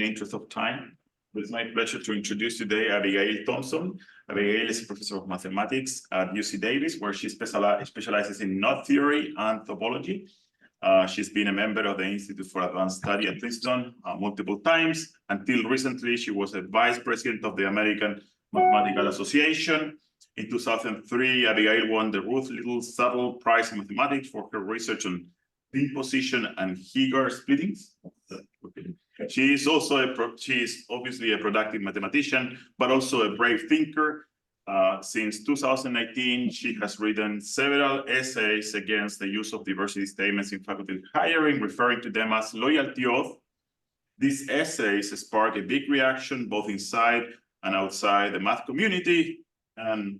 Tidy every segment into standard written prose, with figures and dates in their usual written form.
the interest of time, it's my pleasure to introduce today Abigail Thompson. Abigail is a professor of mathematics at UC Davis, where she specializes in knot theory and topology. She's been a member of the Institute for Advanced Study at Princeton multiple times. Until recently, she was a vice president of the American Mathematical Association. In 2003, Abigail won the Ruth Little Subtle Prize in Mathematics for her research on thin position and Higgs splittings. She is obviously a productive mathematician, but also a brave thinker. Since 2019, she has written several essays against the use of diversity statements in faculty hiring, referring to them as loyalty oath. These essays spark a big reaction both inside and outside the math community, and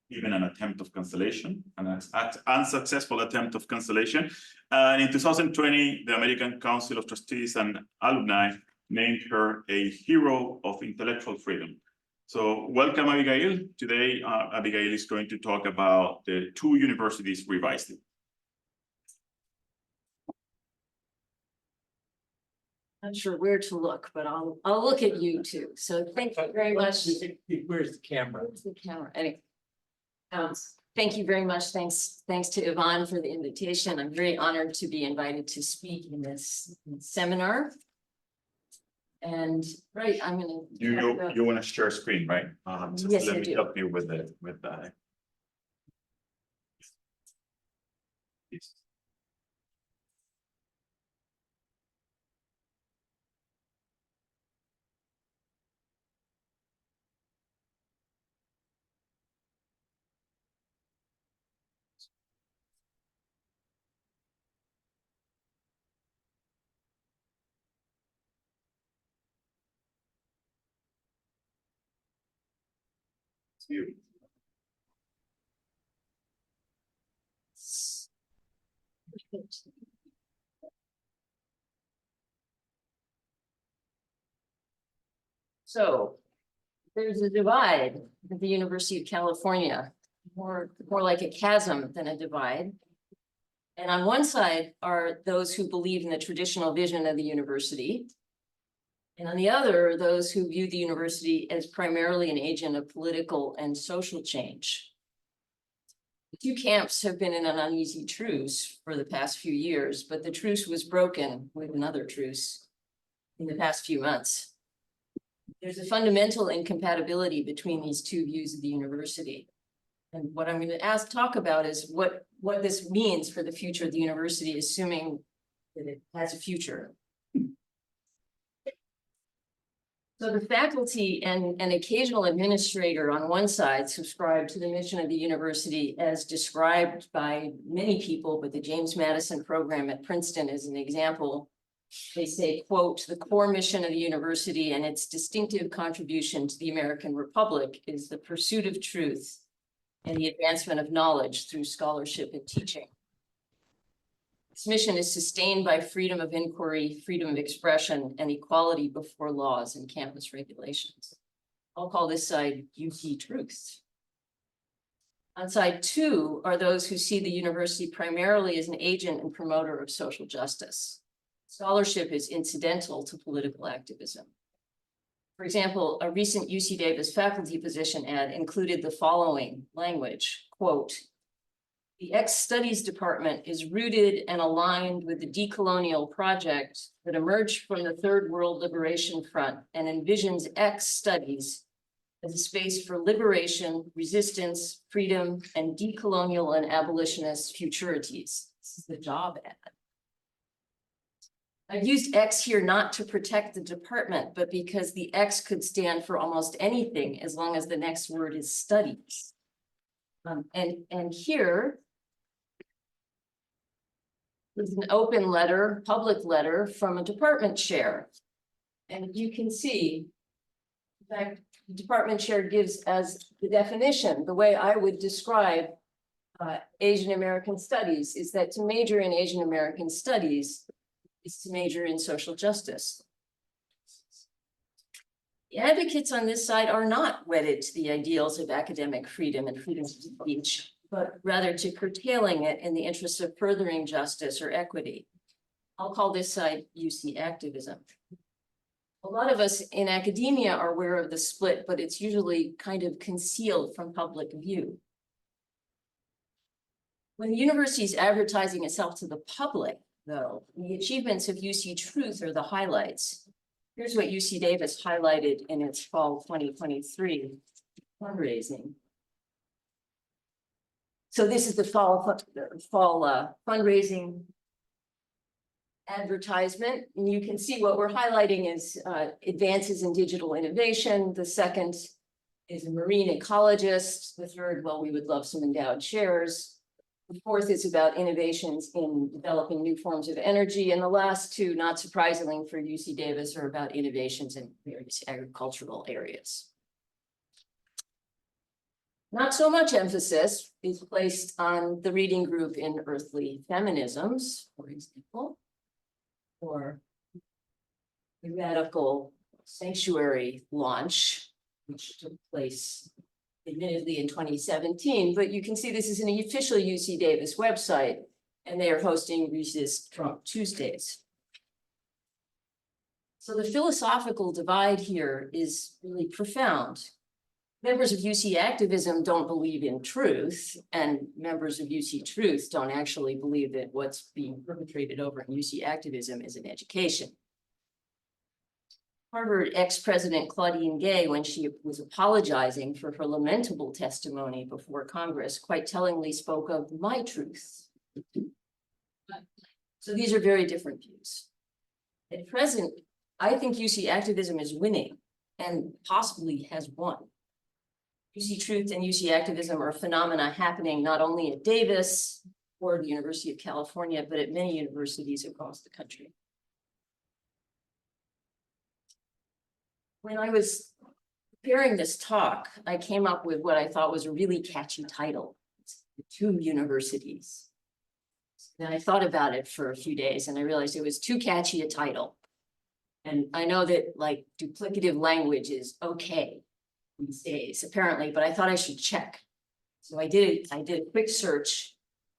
even an attempt of cancellation, an unsuccessful attempt of cancellation. And in 2020, the American Council of Trustees and Alumni named her a hero of intellectual freedom. So welcome, Abigail. Today, Abigail is going to talk about the two universities revised. Not sure where to look, but I'll look at you too. So thank you very much. Where's the camera? Where's the camera? Anyway. Thank you very much. Thanks to Yvonne for the invitation. I'm very honored to be invited to speak in this seminar. And right, I'm going to. You want to share screen, right? Yes, let I me do. help you with that. Yes. You. So there's a divide at the University of California, more like a chasm than a divide. And on one side are those who believe in the traditional vision of the university. And on the other are those who view the university as primarily an agent of political and social change. The two camps have been in an uneasy truce for the past few years, but the truce was broken with another truce in the past few months. There's a fundamental incompatibility between these two views of the university. And what I'm going to talk about is what this means for the future of the university, assuming that it has a future. So the faculty and an occasional administrator on one side subscribe to the mission of the university as described by many people, but the James Madison program at Princeton is an example. They say, quote, "The core mission of the university and its distinctive contribution to the American Republic is the pursuit of truth and the advancement of knowledge through scholarship and teaching. This mission is sustained by freedom of inquiry, freedom of expression, and equality before laws and campus regulations." I'll call this side UC Truth. On side two are those who see the university primarily as an agent and promoter of social justice. Scholarship is incidental to political activism. For example, a recent UC Davis faculty position ad included the following language, quote, "The X Studies Department is rooted and aligned with the decolonial project that emerged from the Third World Liberation Front and envisions X Studies as a space for liberation, resistance, freedom, and decolonial and abolitionist futurities." This is the job ad. I've used X here not to protect the department, but because the X could stand for almost anything as long as the next word is studies. And here is an open letter, public letter from a department chair. And you can see, in fact, the department chair gives as the definition, the way I would describe Asian American studies is that to major in Asian American studies is to major in social justice. The advocates on this side are not wedded to the ideals of academic freedom and freedom of speech, but rather to curtailing it in the interest of furthering justice or equity. I'll call this side UC activism. A lot of us in academia are aware of the split, but it's usually kind of concealed from public view. When the university is advertising itself to the public, though, the achievements of UC Truth are the highlights. Here's what UC Davis highlighted in its fall 2023 fundraising. So this is the fall fundraising advertisement, and you can see what we're highlighting is advances in digital innovation. The second is a marine ecologist. The third, well, we would love some endowed chairs. The fourth is about innovations in developing new forms of energy. And the last two, not surprisingly for UC Davis, are about innovations in various agricultural areas. Not so much emphasis is placed on the reading group in Earthly Feminisms, for example, or the Radical Sanctuary launch, which took place admittedly in 2017, but you can see this is an official UC Davis website, and they are hosting Resist Trump Tuesdays. So the philosophical divide here is really profound. Members of UC activism don't believe in truth, and members of UC Truth don't actually believe that what's being perpetrated over in UC activism is an education. Harvard ex-president Claudine Gay, when she was apologizing for her lamentable testimony before Congress, quite tellingly spoke of my truth. So these are very different views. At present, I think UC activism is winning and possibly has won. UC Truth and UC activism are phenomena happening not only at Davis or the University of California, but at many universities across the country. When I was preparing this talk, I came up with what I thought was a really catchy title, The Two Universities. And I thought about it for a few days and I realized it was too catchy a title. And I know that like duplicative language is okay these days, apparently, but I thought I should check. So I did a quick search,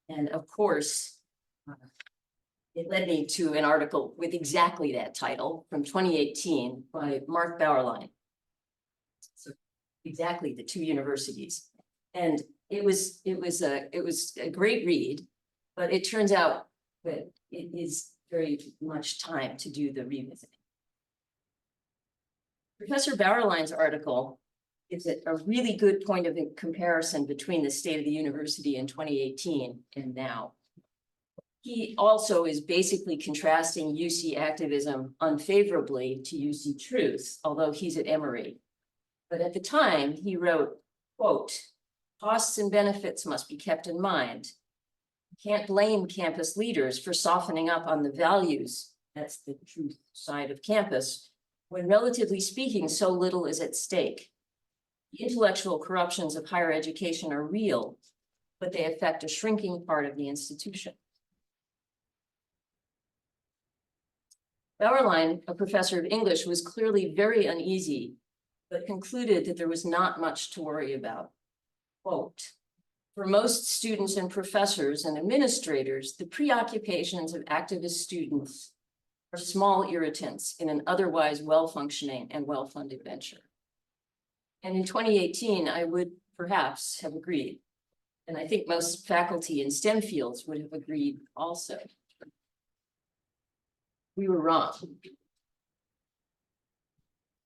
and of course, it led me to an article with exactly that title from 2018 by Mark Bauerlein. So exactly The Two Universities. And it was a great read, but it turns out that it is very much time to do the revisiting. Professor Bauerlein's article gives it a really good point of comparison between the state of the university in 2018 and now. He also is basically contrasting UC activism unfavorably to UC Truth, although he's at Emory. But at the time, he wrote, quote, "Costs and benefits must be kept in mind. You can't blame campus leaders for softening up on the values, that's the truth side of campus, when relatively speaking, so little is at stake. The intellectual corruptions of higher education are real, but they affect a shrinking part of the institution." Bauerlein, a professor of English, was clearly very uneasy, but concluded that there was not much to worry about. Quote, "For most students and professors and administrators, the preoccupations of activist students are small irritants in an otherwise well-functioning and well-funded venture." And in 2018, I would perhaps have agreed. And I think most faculty in STEM fields would have agreed also. We were wrong.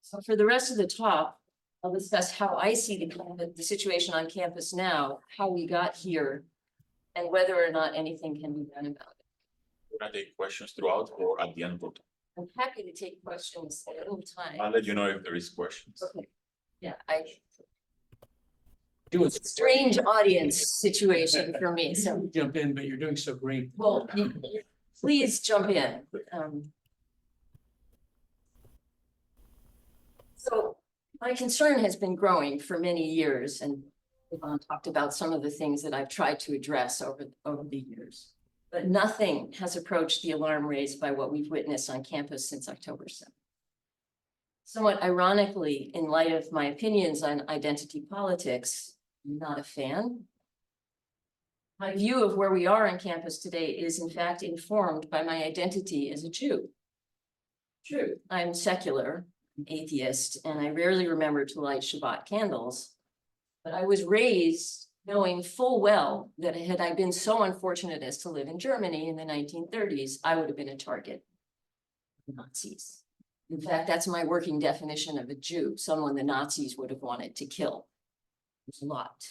So for the rest of the talk, I'll discuss how I see the situation on campus now, how we got here, and whether or not anything can be done about it. We're gonna take questions throughout or at the end of the talk. I'm happy to take questions at any time. I'll let you know if there is questions. Okay. Yeah, it's a strange audience situation for me, so. Jump in, but you're doing so great. Well, please jump in. So my concern has been growing for many years, and Yvonne talked about some of the things that I've tried to address over the years. But nothing has approached the alarm raised by what we've witnessed on campus since October 7th. Somewhat ironically, in light of my opinions on identity politics, I'm not a fan. My view of where we are on campus today is in fact informed by my identity as a Jew. True, I'm secular, atheist, and I rarely remember to light Shabbat candles. But I was raised knowing full well that had I been so unfortunate as to live in Germany in the 1930s, I would have been a target of Nazis. In fact, that's my working definition of a Jew, someone the Nazis would have wanted to kill. There's a lot.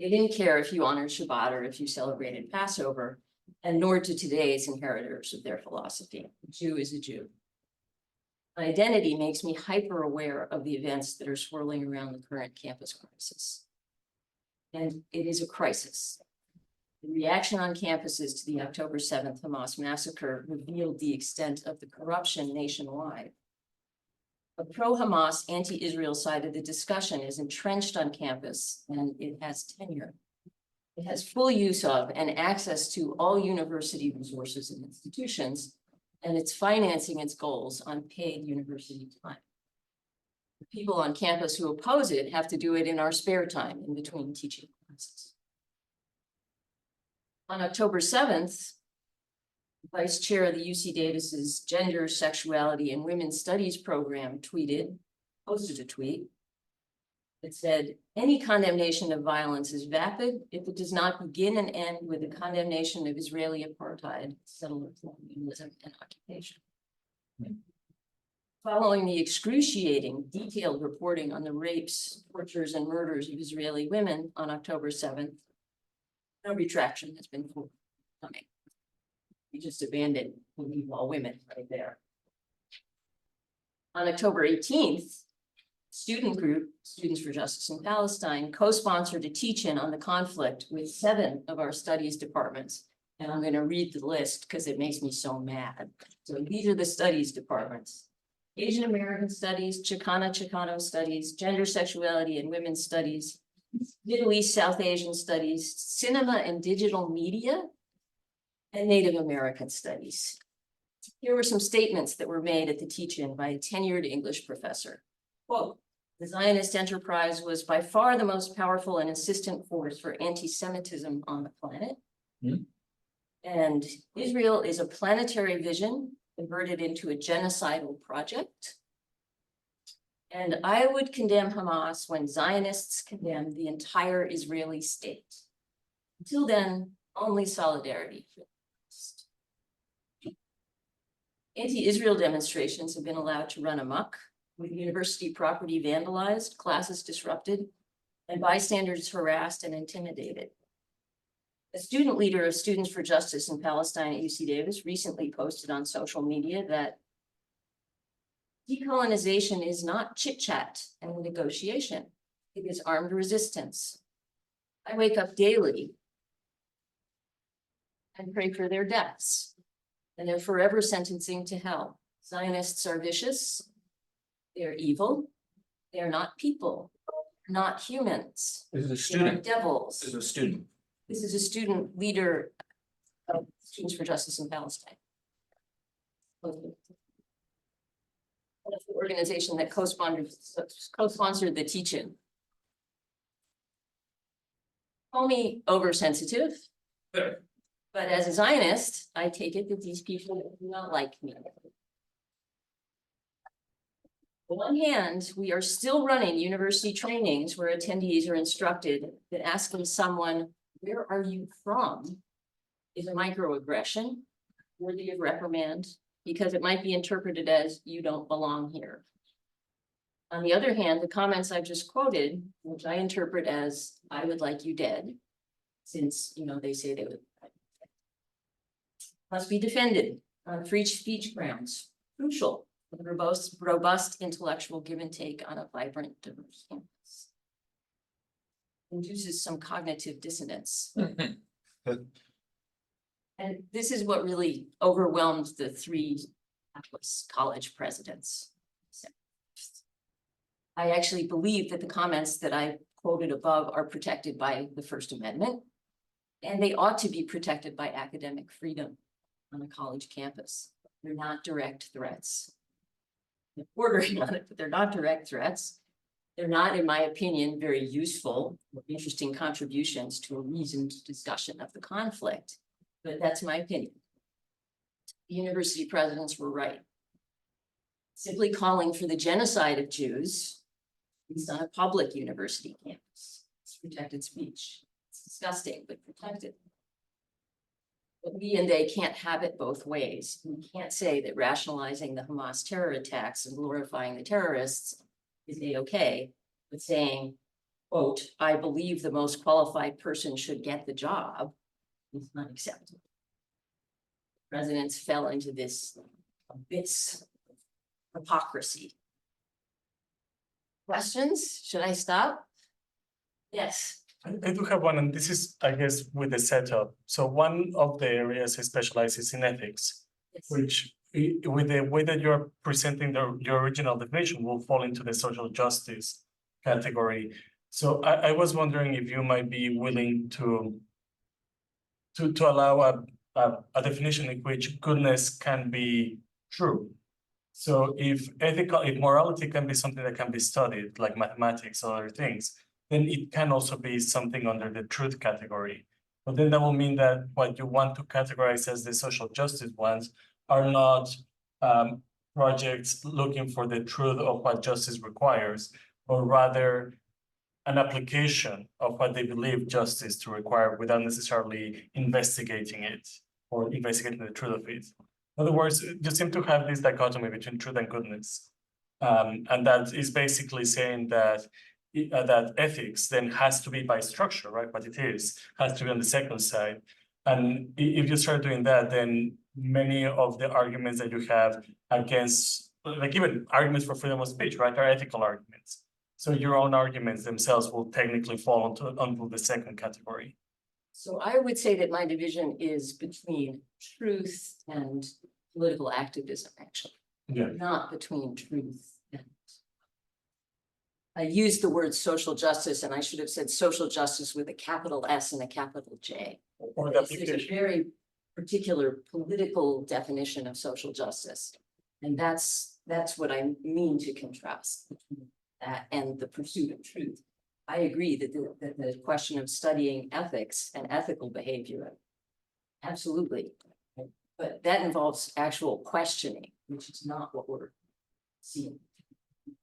They didn't care if you honored Shabbat or if you celebrated Passover, and nor do today's inheritors of their philosophy. A Jew is a Jew. My identity makes me hyper aware of the events that are swirling around the current campus crisis. And it is a crisis. The reaction on campuses to the October 7th Hamas massacre revealed the extent of the corruption nationwide. A pro-Hamas, anti-Israel side of the discussion is entrenched on campus, and it has tenure. It has full use of and access to all university resources and institutions, and it's financing its goals on paid university time. The people on campus who oppose it have to do it in our spare time in between teaching classes. On October 7th, Vice Chair of the UC Davis's Gender, Sexuality, and Women's Studies program posted a tweet that said, any condemnation of violence is vapid if it does not begin and end with the condemnation of Israeli apartheid, settler colonialism, and occupation. Following the excruciating, detailed reporting on the rapes, tortures, and murders of Israeli women on October 7th, no retraction has been forthcoming. We just abandoned all women right there. On October 18th, student group, Students for Justice in Palestine, co-sponsored a teach-in on the conflict with 7 of our studies departments. And I'm going to read the list because it makes me so mad. So these are the studies departments: Asian American Studies, Chicano Studies, Gender, Sexuality, and Women's Studies, Middle East, South Asian Studies, Cinema and Digital Media, and Native American Studies. Here were some statements that were made at the teach-in by a tenured English professor. Quote, the Zionist enterprise was by far the most powerful and insistent force for anti-Semitism on the planet. And Israel is a planetary vision converted into a genocidal project. And I would condemn Hamas when Zionists condemn the entire Israeli state. Until then, only solidarity. Anti-Israel demonstrations have been allowed to run amok, with university property vandalized, classes disrupted, and bystanders harassed and intimidated. A student leader of Students for Justice in Palestine at UC Davis recently posted on social media that decolonization is not chit-chat and negotiation. It is armed resistance. I wake up daily and pray for their deaths and their forever sentencing to hell. Zionists are vicious. They're evil. They're not people, not humans. This is a They're student. devils. This is a student. This is a student leader of Students for Justice in Palestine. The organization that co-sponsored the teach-in. Call me oversensitive, Fair. but as a Zionist, I take it that these people do not like me. On one hand, we are still running university trainings where attendees are instructed that asking someone, where are you from, is a microaggression worthy of reprimand because it might be interpreted as you don't belong here. On the other hand, the comments I've just quoted, which I interpret as I would like you dead, since they say they would, must be defended on free speech grounds, crucial for the robust intellectual give and take on a vibrant, diverse campus. Induces some cognitive dissonance. And this is what really overwhelmed the 3 Atlas College presidents. I actually believe that the comments that I quoted above are protected by the First Amendment, and they ought to be protected by academic freedom on a college campus. They're not direct threats. They're bordering on it, but they're not direct threats. They're not, in my opinion, very useful or interesting contributions to a reasoned discussion of the conflict, but that's my opinion. the university presidents were right. Simply calling for the genocide of Jews is on a public university campus. It's protected speech. It's disgusting, but protected. But we and they can't have it both ways. We can't say that rationalizing the Hamas terror attacks and glorifying the terrorists is A-okay, but saying, quote, I believe the most qualified person should get the job is not acceptable. Presidents fell into this abyss of hypocrisy. Questions? Should I stop? Yes. I do have one, and this is, I guess, with the setup. So one of the areas I specialize is in ethics, Yes. which with the way that you're presenting your original definition will fall into the social justice category. So I was wondering if you might be willing to allow a definition in which goodness can be true. So if morality can be something that can be studied, like mathematics or other things, then it can also be something under the truth category. But then that will mean that what you want to categorize as the social justice ones are not projects looking for the truth of what justice requires, or rather an application of what they believe justice to require without necessarily investigating it or investigating the truth of it. In other words, you seem to have this dichotomy between truth and goodness. And that is basically saying that that ethics then has to be by structure, right? What it is, has to be on the second side. And if you start doing that, then many of the arguments that you have against, like even arguments for freedom of speech, right, are ethical arguments. So your own arguments themselves will technically fall onto the second category. So I would say that my division is between truth and political activism, actually, Yeah. not between truth and. I used the word social justice, and I should have said social justice with a capital S and a capital J. Or the It's a application. very particular political definition of social justice. And that's what I mean to contrast between that and the pursuit of truth. I agree that the question of studying ethics and ethical behavior, absolutely. But that involves actual questioning, which is not what we're seeing.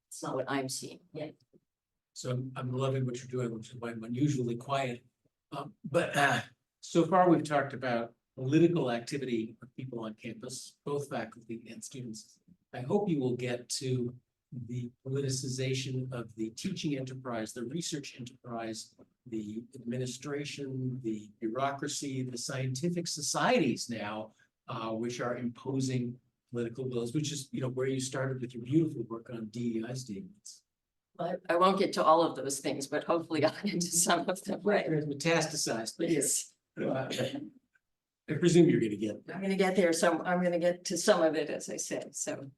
It's not what I'm seeing yet. So I'm loving what you're doing, which is why I'm unusually quiet. But so far we've talked about political activity of people on campus, both faculty and students. I hope you will get to the politicization of the teaching enterprise, the research enterprise, the administration, the bureaucracy, the scientific societies now, which are imposing political wills, which is, where you started with your beautiful work on DEI statements. I won't get to all of those things, but hopefully I'll get to some of them, right? It's metastasized, but Yes. I presume you're gonna get. I'm gonna get there, I'm gonna get to some of it, as I said, so.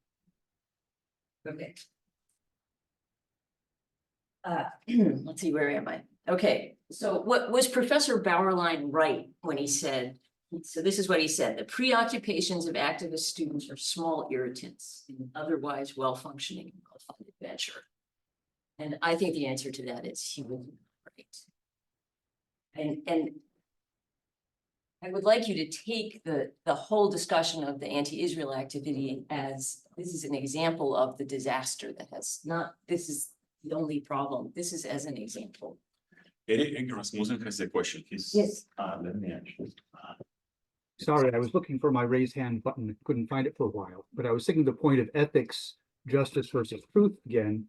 Okay. Let's see, where am I? Okay, so what was Professor Bauerlein right when he said, so this is what he said, the preoccupations of activist students are small irritants in an otherwise well-functioning and well-funded venture. And I think the answer to that is he was right. And I would like you to take the whole discussion of the anti-Israel activity as this is an example of the disaster that has not, this is the only problem. This is as an example. Eric Rasmussen has a question. Yes. Let me actually. Sorry, I was looking for my raise hand button, couldn't find it for a while, but I was thinking the point of ethics, justice versus truth again.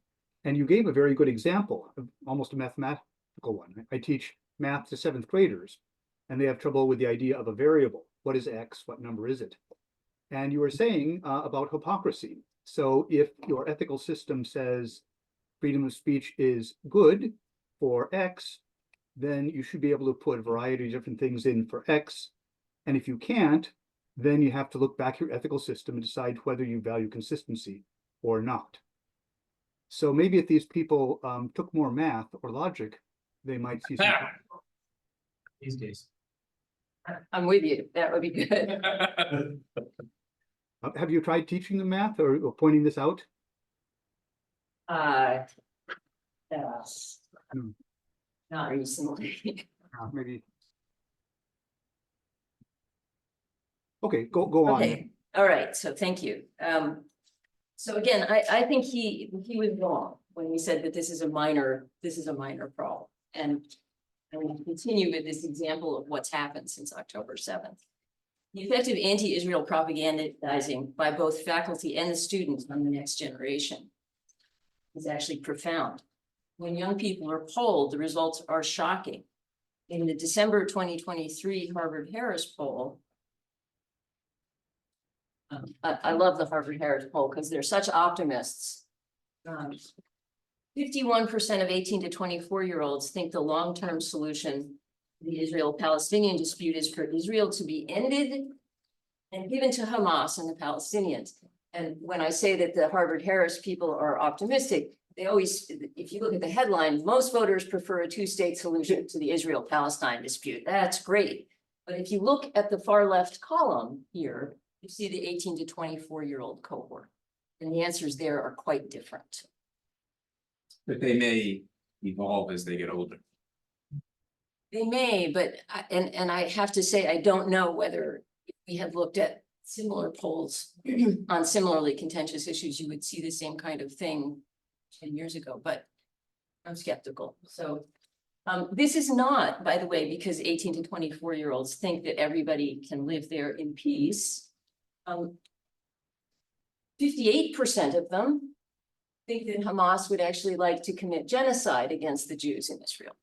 And you gave a very good example, almost a mathematical one. I teach math to 7th graders, and they have trouble with the idea of a variable. What is X? What number is it? And you were saying about hypocrisy. So if your ethical system says freedom of speech is good for X, then you should be able to put a variety of different things in for X. And if you can't, then you have to look back at your ethical system and decide whether you value consistency or not. So maybe if these people took more math or logic, they might see some. These days. I'm with you. That would be good. Have you tried teaching them math or pointing this out? Not recently. Maybe. Okay, go on. Okay, All right, so thank you. So again, I think he was wrong when he said that this is a minor problem. And I will continue with this example of what's happened since October 7th. The effective anti-Israel propagandizing by both faculty and the students on the next generation is actually profound. When young people are polled, the results are shocking. In the December 2023 Harvard-Harris poll, I love the Harvard-Harris poll because they're such optimists. 51% of 18 to 24-year-olds think the long-term solution to the Israel-Palestinian dispute is for Israel to be ended and given to Hamas and the Palestinians. And when I say that the Harvard-Harris people are optimistic, they always, if you look at the headline, most voters prefer a two-state solution to the Israel-Palestine dispute. That's great. But if you look at the far left column here, you see the 18 to 24-year-old cohort. And the answers there are quite different. But they may evolve as they get older. They may, but, and I have to say, I don't know whether if we had looked at similar polls on similarly contentious issues, you would see the same kind of thing 10 years ago, but I'm skeptical. So this is not, by the way, because 18 to 24-year-olds think that everybody can live there in peace. 58% of them think that Hamas would actually like to commit genocide against the Jews in Israel.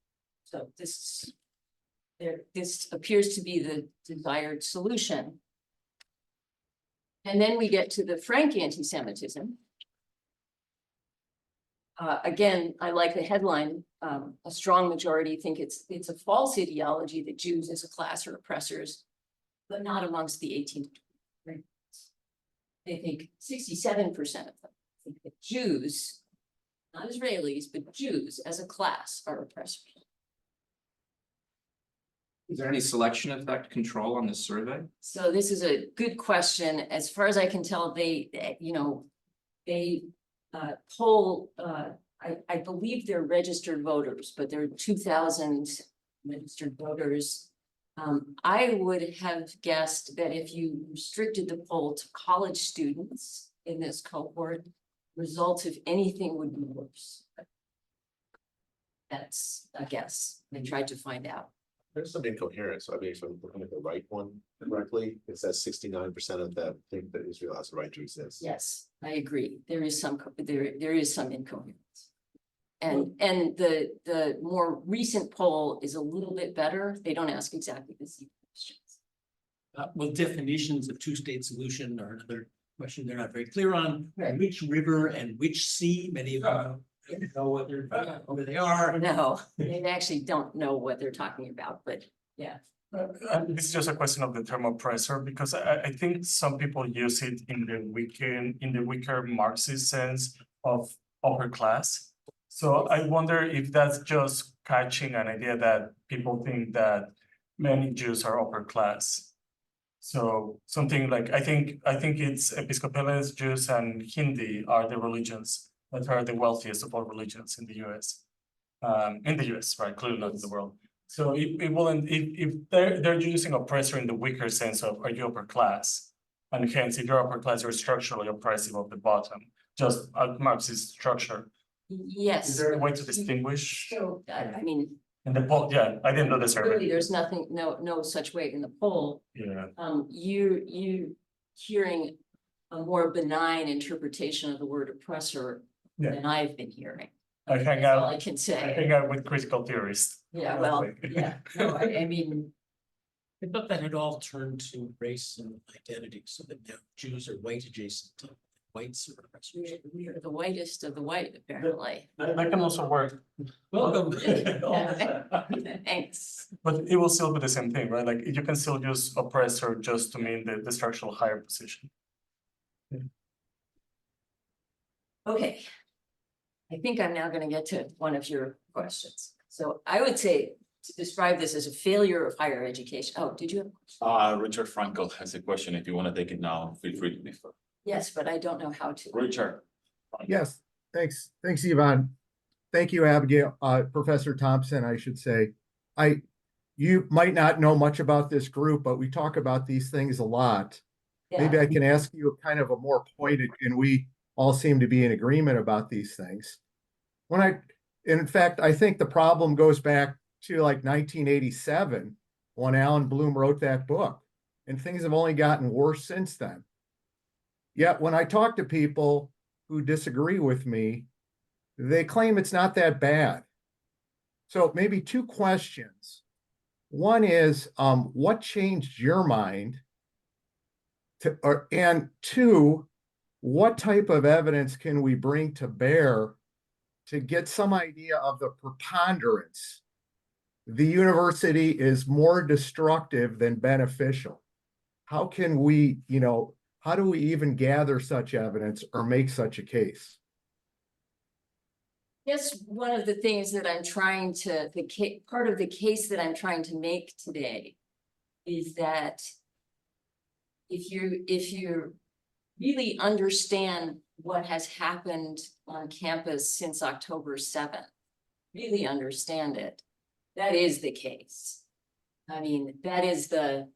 So this appears to be the desired solution. And then we get to the frank anti-Semitism. Again, I like the headline. A strong majority think it's a false ideology that Jews as a class are oppressors, but not amongst the 18 to 23. They think 67% of them think that Jews, not Israelis, but Jews as a class are oppressors. Is there any selection effect control on this survey? So this is a good question. As far as I can tell, they poll, I believe they're registered voters, but there are 2,000 registered voters. I would have guessed that if you restricted the poll to college students in this cohort, results, if anything, would be worse. That's a guess. I tried to find out. There's some incoherence. I mean, if I'm looking at the right one correctly, it says 69% of them think that Israel has the right to exist. Yes, I agree. There is some incoherence. And the more recent poll is a little bit better. They don't ask exactly the same questions. Well, definitions of two-state solution are another question they're not very clear on. Right. Which river and which sea, many of them don't know what they're, where they are. No, they actually don't know what they're talking about, but yeah. This is just a question of the term oppressor, because I think some people use it in the weaker Marxist sense of upper class. So I wonder if that's just catching an idea that people think that many Jews are upper class. So something like, I think it's Episcopalians, Jews, and Hindi are the religions that are the wealthiest of all religions in the US. Right? Clearly not in the world. So if they're using oppressor in the weaker sense of, are you upper class? And hence, if you're upper class, you're structurally oppressive of the bottom, just a Marxist structure. Yes. Is there a way to distinguish? So, I mean, In the poll, yeah, I didn't know the survey. clearly there's nothing, no such way in the poll. Yeah, You hearing a more benign interpretation of the word oppressor Yeah. than I've been hearing. I hang That's all I out, can I say. hang out with critical theorists. Yeah, well, honestly. yeah, no, I mean, I thought that had all turned to race and identity, so that now Jews are white adjacent to whites are oppressors. we're the whitest of the white, apparently. That can also work, Welcome. Thanks. but it will still be the same thing, right? Like you can still use oppressor just to mean the structural higher position. Okay. I think I'm now gonna get to one of your questions. So I would say to describe this as a failure of higher education. Oh, did you have? Richard Frankel has a question. If you want to take it now, feel free to defer. Yes, but I don't know how to. Richard. Yes, thanks. Thanks, Yvonne. Thank you, Abigail, Professor Thompson, I should say. You might not know much about this group, but we talk about these things a lot. maybe Yeah. I can ask you kind of a more pointed, and we all seem to be in agreement about these things. In fact, I think the problem goes back to like 1987 when Alan Bloom wrote that book, and things have only gotten worse since then. Yet when I talk to people who disagree with me, they claim it's not that bad. So maybe two questions. One is, what changed your mind? And two, what type of evidence can we bring to bear to get some idea of the preponderance? The university is more destructive than beneficial. How can we, how do we even gather such evidence or make such a case? Yes, one of the things that I'm trying to, part of the case that I'm trying to make today is that if you really understand what has happened on campus since October 7th, really understand it, that is the case. I mean, that is the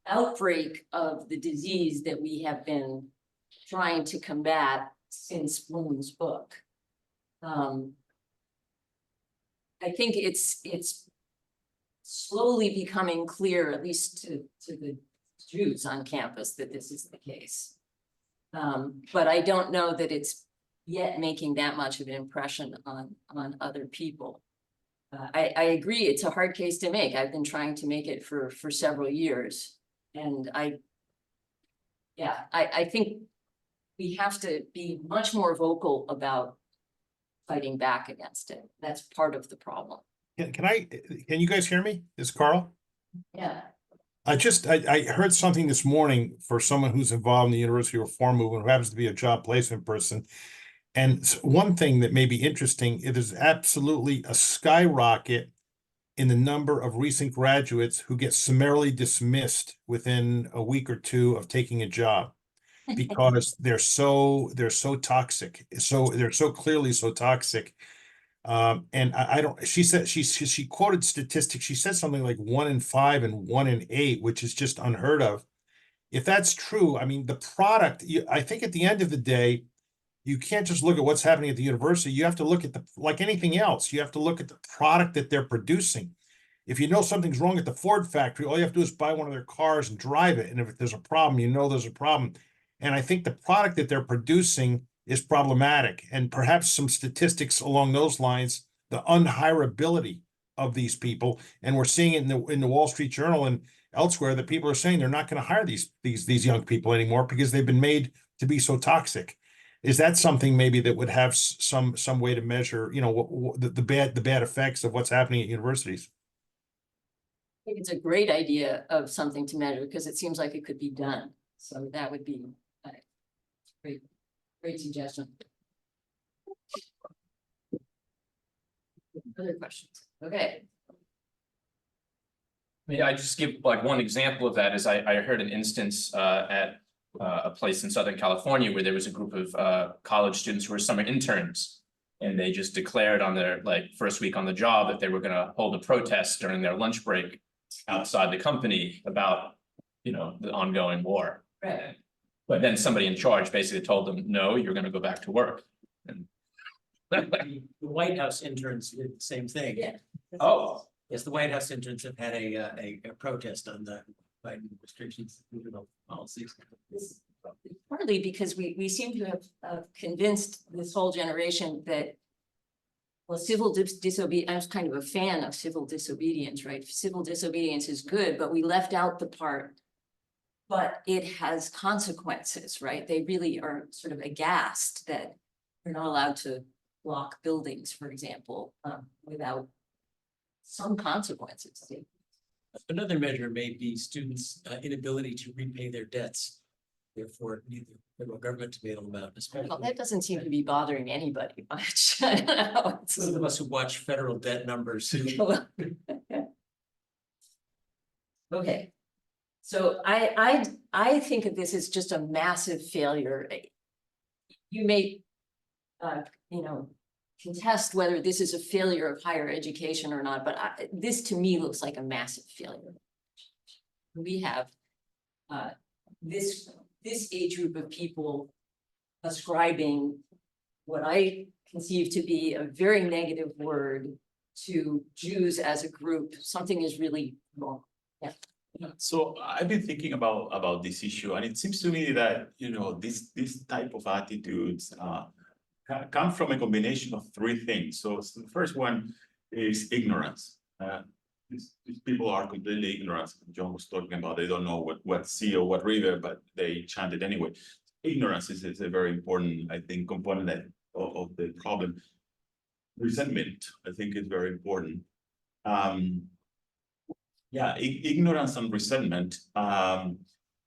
outbreak of the disease that we have been trying to combat since Bloom's book. I think it's slowly becoming clear, at least to the Jews on campus, that this is the case. But I don't know that it's yet making that much of an impression on other people. I agree, it's a hard case to make. I've been trying to make it for several years. And I think we have to be much more vocal about fighting back against it. That's part of the problem. Can you guys hear me? It's Carl. Yeah. I heard something this morning for someone who's involved in the university reform movement, who happens to be a job placement person. And one thing that may be interesting, it is absolutely a skyrocket in the number of recent graduates who get summarily dismissed within a week or two of taking a job, because they're so toxic. So they're so clearly so toxic. And I don't, she said, she quoted statistics. She said something like 1 in 5 and 1 in 8, which is just unheard of. If that's true, I mean, the product, I think at the end of the day, you can't just look at what's happening at the university. You have to look at like anything else, you have to look at the product that they're producing. If you know something's wrong at the Ford factory, all you have to do is buy one of their cars and drive it. And if there's a problem, you know there's a problem. And I think the product that they're producing is problematic. And perhaps some statistics along those lines, the unhirability of these people. And we're seeing it in the Wall Street Journal and elsewhere, that people are saying they're not going to hire these young people anymore because they've been made to be so toxic. Is that something maybe that would have some way to measure, the bad effects of what's happening at universities? I think it's a great idea of something to measure, because it seems like it could be done. So that would be a great suggestion. Other questions? Okay. May I just give like one example of that? Is I heard an instance at a place in Southern California where there was a group of college students who were summer interns, and they just declared on their first week on the job that they were going to hold a protest during their lunch break outside the company about the ongoing war. Right. But then somebody in charge basically told them, no, you're going to go back to work. And The White House interns did the same thing. Yeah. oh, Yes, the White House interns have had a protest on the Biden restrictions, policies. Partly because we seem to have convinced this whole generation that, well, civil disobedience, I'm kind of a fan of civil disobedience, right? Civil disobedience is good, but we left out the part, but it has consequences, right? They really are sort of aghast that we're not allowed to block buildings, for example, without some consequences. Another measure may be students' inability to repay their debts. Therefore, need the federal government to bail them out. Well, that doesn't seem to be bothering anybody much. I don't know. Those of us who watch federal debt numbers. Okay, so I think of this as just a massive failure. You may, contest whether this is a failure of higher education or not, but this to me looks like a massive failure. We have this age group of people ascribing what I conceive to be a very negative word to Jews as a group, something is really wrong. Yeah, so I've been thinking about this issue, and it seems to me that, you know, this type of attitudes come from a combination of three things. So the first one is ignorance. These people are completely ignorant. John was talking about they don't know what sea or what river, but they chant it anyway. Ignorance is a very important, I think, component of the problem. Resentment, I think, is very important. Yeah, ignorance and resentment. But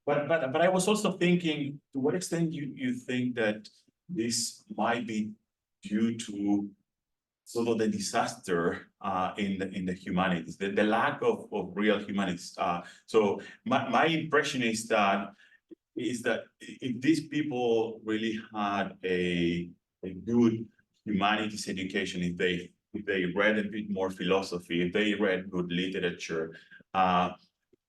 I was also thinking, to what extent you think that this might be due to sort of the disaster in the humanities, the lack of real humanities. So my impression is that if these people really had a good humanities education, if they read a bit more philosophy, if they read good literature,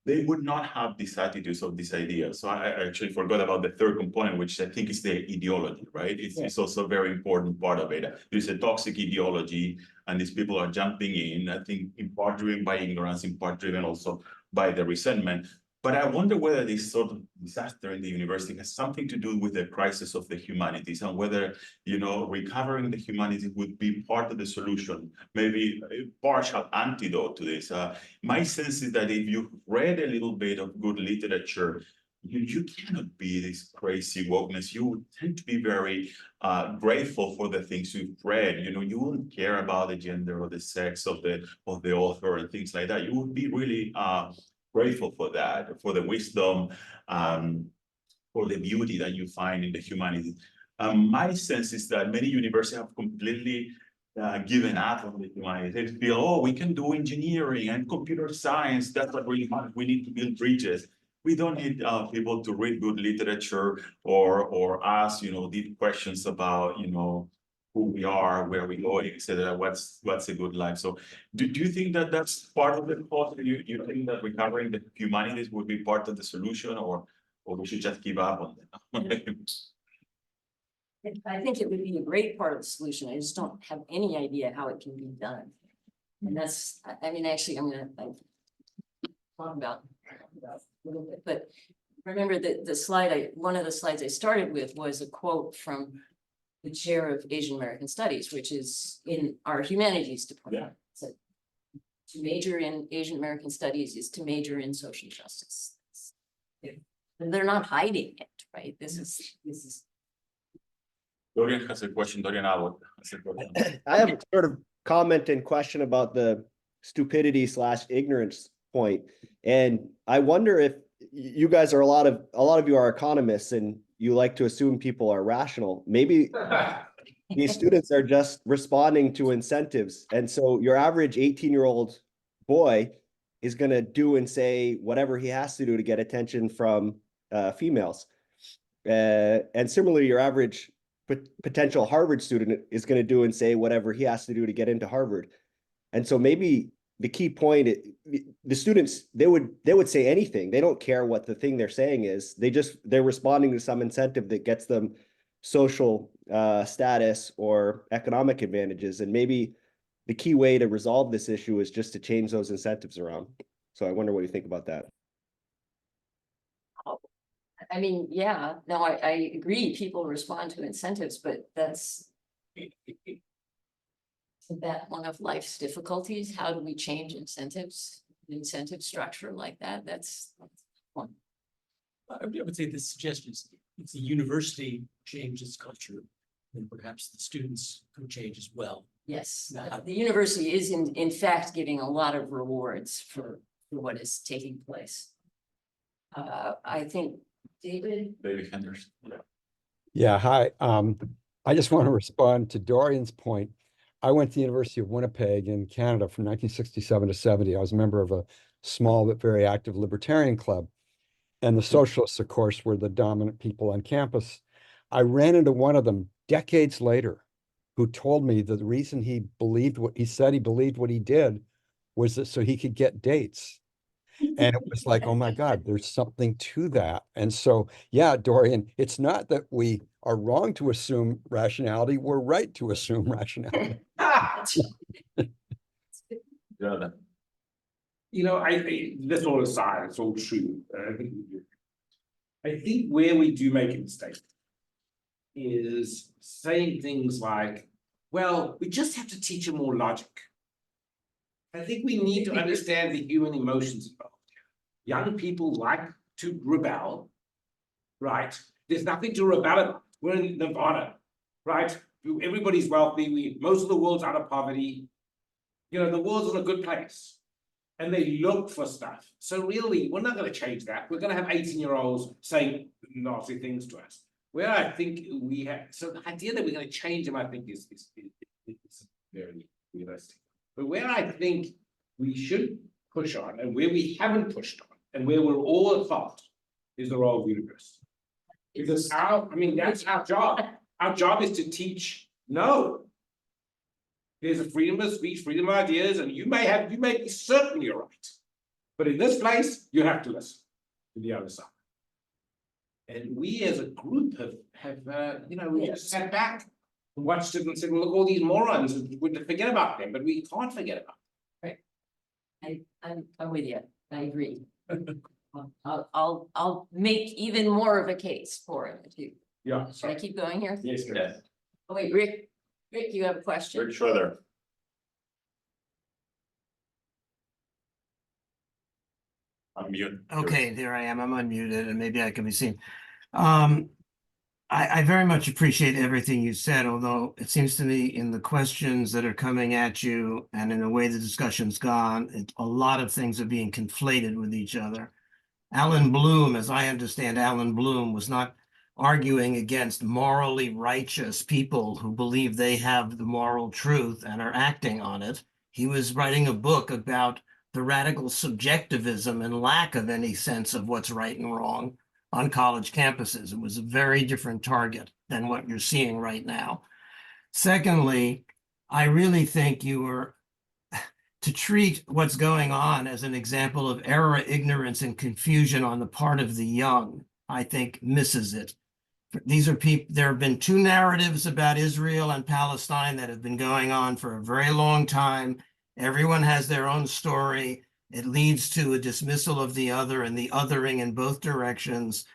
they would not have these attitudes of these ideas. So I actually forgot about the third component, which I think is the ideology, right? It's also a very important part of it. There's a toxic ideology, and these people are jumping in, I think, in part driven by ignorance, in part driven also by the resentment. But I wonder whether this sort of disaster in the university has something to do with the crisis of the humanities, and whether, you know, recovering the humanities would be part of the solution, maybe a partial antidote to this. My sense is that if you read a little bit of good literature, you cannot be this crazy wokeness. You tend to be very grateful for the things you've read. You know, you wouldn't care about the gender or the sex of the author and things like that. You would be really grateful for that, for the wisdom, for the beauty that you find in the humanities. My sense is that many universities have completely given up on the humanities. They feel, oh, we can do engineering and computer science. That's what really matters. We need to build bridges. We don't need people to read good literature or ask, you know, deep questions about, you know, who we are, where we go, etc. What's a good life? So, do you think that that's part of the cause? You think that recovering the humanities would be part of the solution, or we should just give up on them? I think it would be a great part of the solution. I just don't have any idea how it can be done. And that's, I mean, actually, I'm gonna talk about a little bit, but remember that the slide one of the slides I started with was a quote from the chair of Asian American Studies, which is in our humanities department. So to major in Asian American Studies is to major in social justice. And they're not hiding it, right? This is. Dorian has a question. Dorian Abbott has a question. I have a sort of comment and question about the stupidity / ignorance point. And I wonder if you guys are a lot of you are economists and you like to assume people are rational. Maybe these students are just responding to incentives. And so your average 18-year-old boy is going to do and say whatever he has to do to get attention from females. And similarly, your average potential Harvard student is going to do and say whatever he has to do to get into Harvard. And so maybe the key point, the students, they would say anything. They don't care what the thing they're saying is. They're responding to some incentive that gets them social status or economic advantages. And maybe the key way to resolve this issue is just to change those incentives around. So I wonder what you think about that. I mean, yeah, no, I agree. People respond to incentives, but that's that one of life's difficulties. How do we change incentives, incentive structure like that? That's one. I would say the suggestion is if the university changes culture, then perhaps the students could change as well. Yes, the university is in fact giving a lot of rewards for what is taking place. I think David Henderson. Yeah, hi. I just want to respond to Dorian's point. I went to the University of Winnipeg in Canada from 1967 to 70. I was a member of a small but very active libertarian club. And the socialists, of course, were the dominant people on campus. I ran into one of them decades later who told me that the reason he believed what he said, he believed what he did, was that so he could get dates. And it was like, oh my God, there's something to that. And so, yeah, Dorian, it's not that we are wrong to assume rationality, we're right to assume rationality. Jonathan. You know, that's all aside, it's all true. I think where we do make a mistake is saying things like, well, we just have to teach them more logic. I think we need to understand the human emotions involved. Young people like to rebel, right? There's nothing to rebel about. We're in Nirvana, right? Everybody's wealthy. Most of the world's out of poverty. You know, the world's in a good place. And they look for stuff. So really, we're not going to change that. We're going to have 18-year-olds saying nasty things to us. Where I think we have, so the idea that we're going to change them, I think is very realistic. But where I think we should push on, and where we haven't pushed on, and where we're all at fault, is the role of university. Because that's our job. Our job is to teach, no. There's a freedom of speech, freedom of ideas, and you may be certain you're right. But in this place, you have to listen to the other side. And we as a group have we just sat back and watched it and said, look, all these morons, and we forget about them, but we can't forget about them. I'm with you. I agree. I'll make even more of a case for it too. Yeah. Should I keep going here? Yes, Yes. Oh, wait, Rick, you have a question? Rick Schroeder. Unmute. Okay, there I am. I'm unmuted and maybe I can be seen. I very much appreciate everything you said, although it seems to me in the questions that are coming at you and in the way the discussion's gone, a lot of things are being conflated with each other. Alan Bloom, as I understand, Alan Bloom was not arguing against morally righteous people who believe they have the moral truth and are acting on it. He was writing a book about the radical subjectivism and lack of any sense of what's right and wrong on college campuses. It was a very different target than what you're seeing right now. Secondly, I really think you were to treat what's going on as an example of error, ignorance, and confusion on the part of the young, I think misses it. These are people, there have been two narratives about Israel and Palestine that have been going on for a very long time. Everyone has their own story. It leads to a dismissal of the other and the othering in both directions.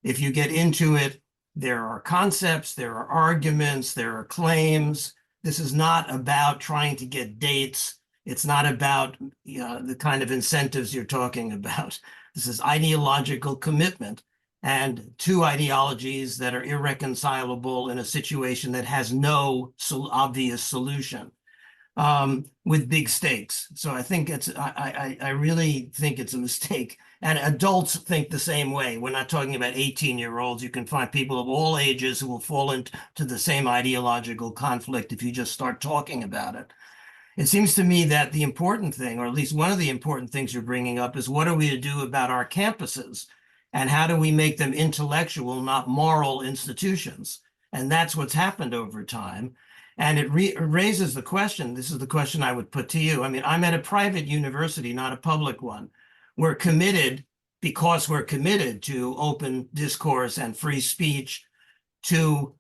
If you get into it, there are concepts, there are arguments, there are claims. This is not about trying to get dates. It's not about the kind of incentives you're talking about. This is ideological commitment and two ideologies that are irreconcilable in a situation that has no obvious solution. With big stakes. So I think I really think it's a mistake. And adults think the same way. We're not talking about 18-year-olds. You can find people of all ages who will fall into the same ideological conflict if you just start talking about it. It seems to me that the important thing, or at least one of the important things you're bringing up, is what are we to do about our campuses? And how do we make them intellectual, not moral institutions? And that's what's happened over time. And it raises the question, this is the question I would put to you. I mean, I'm at a private university, not a public one. We're committed, because we're committed to open discourse and free speech, to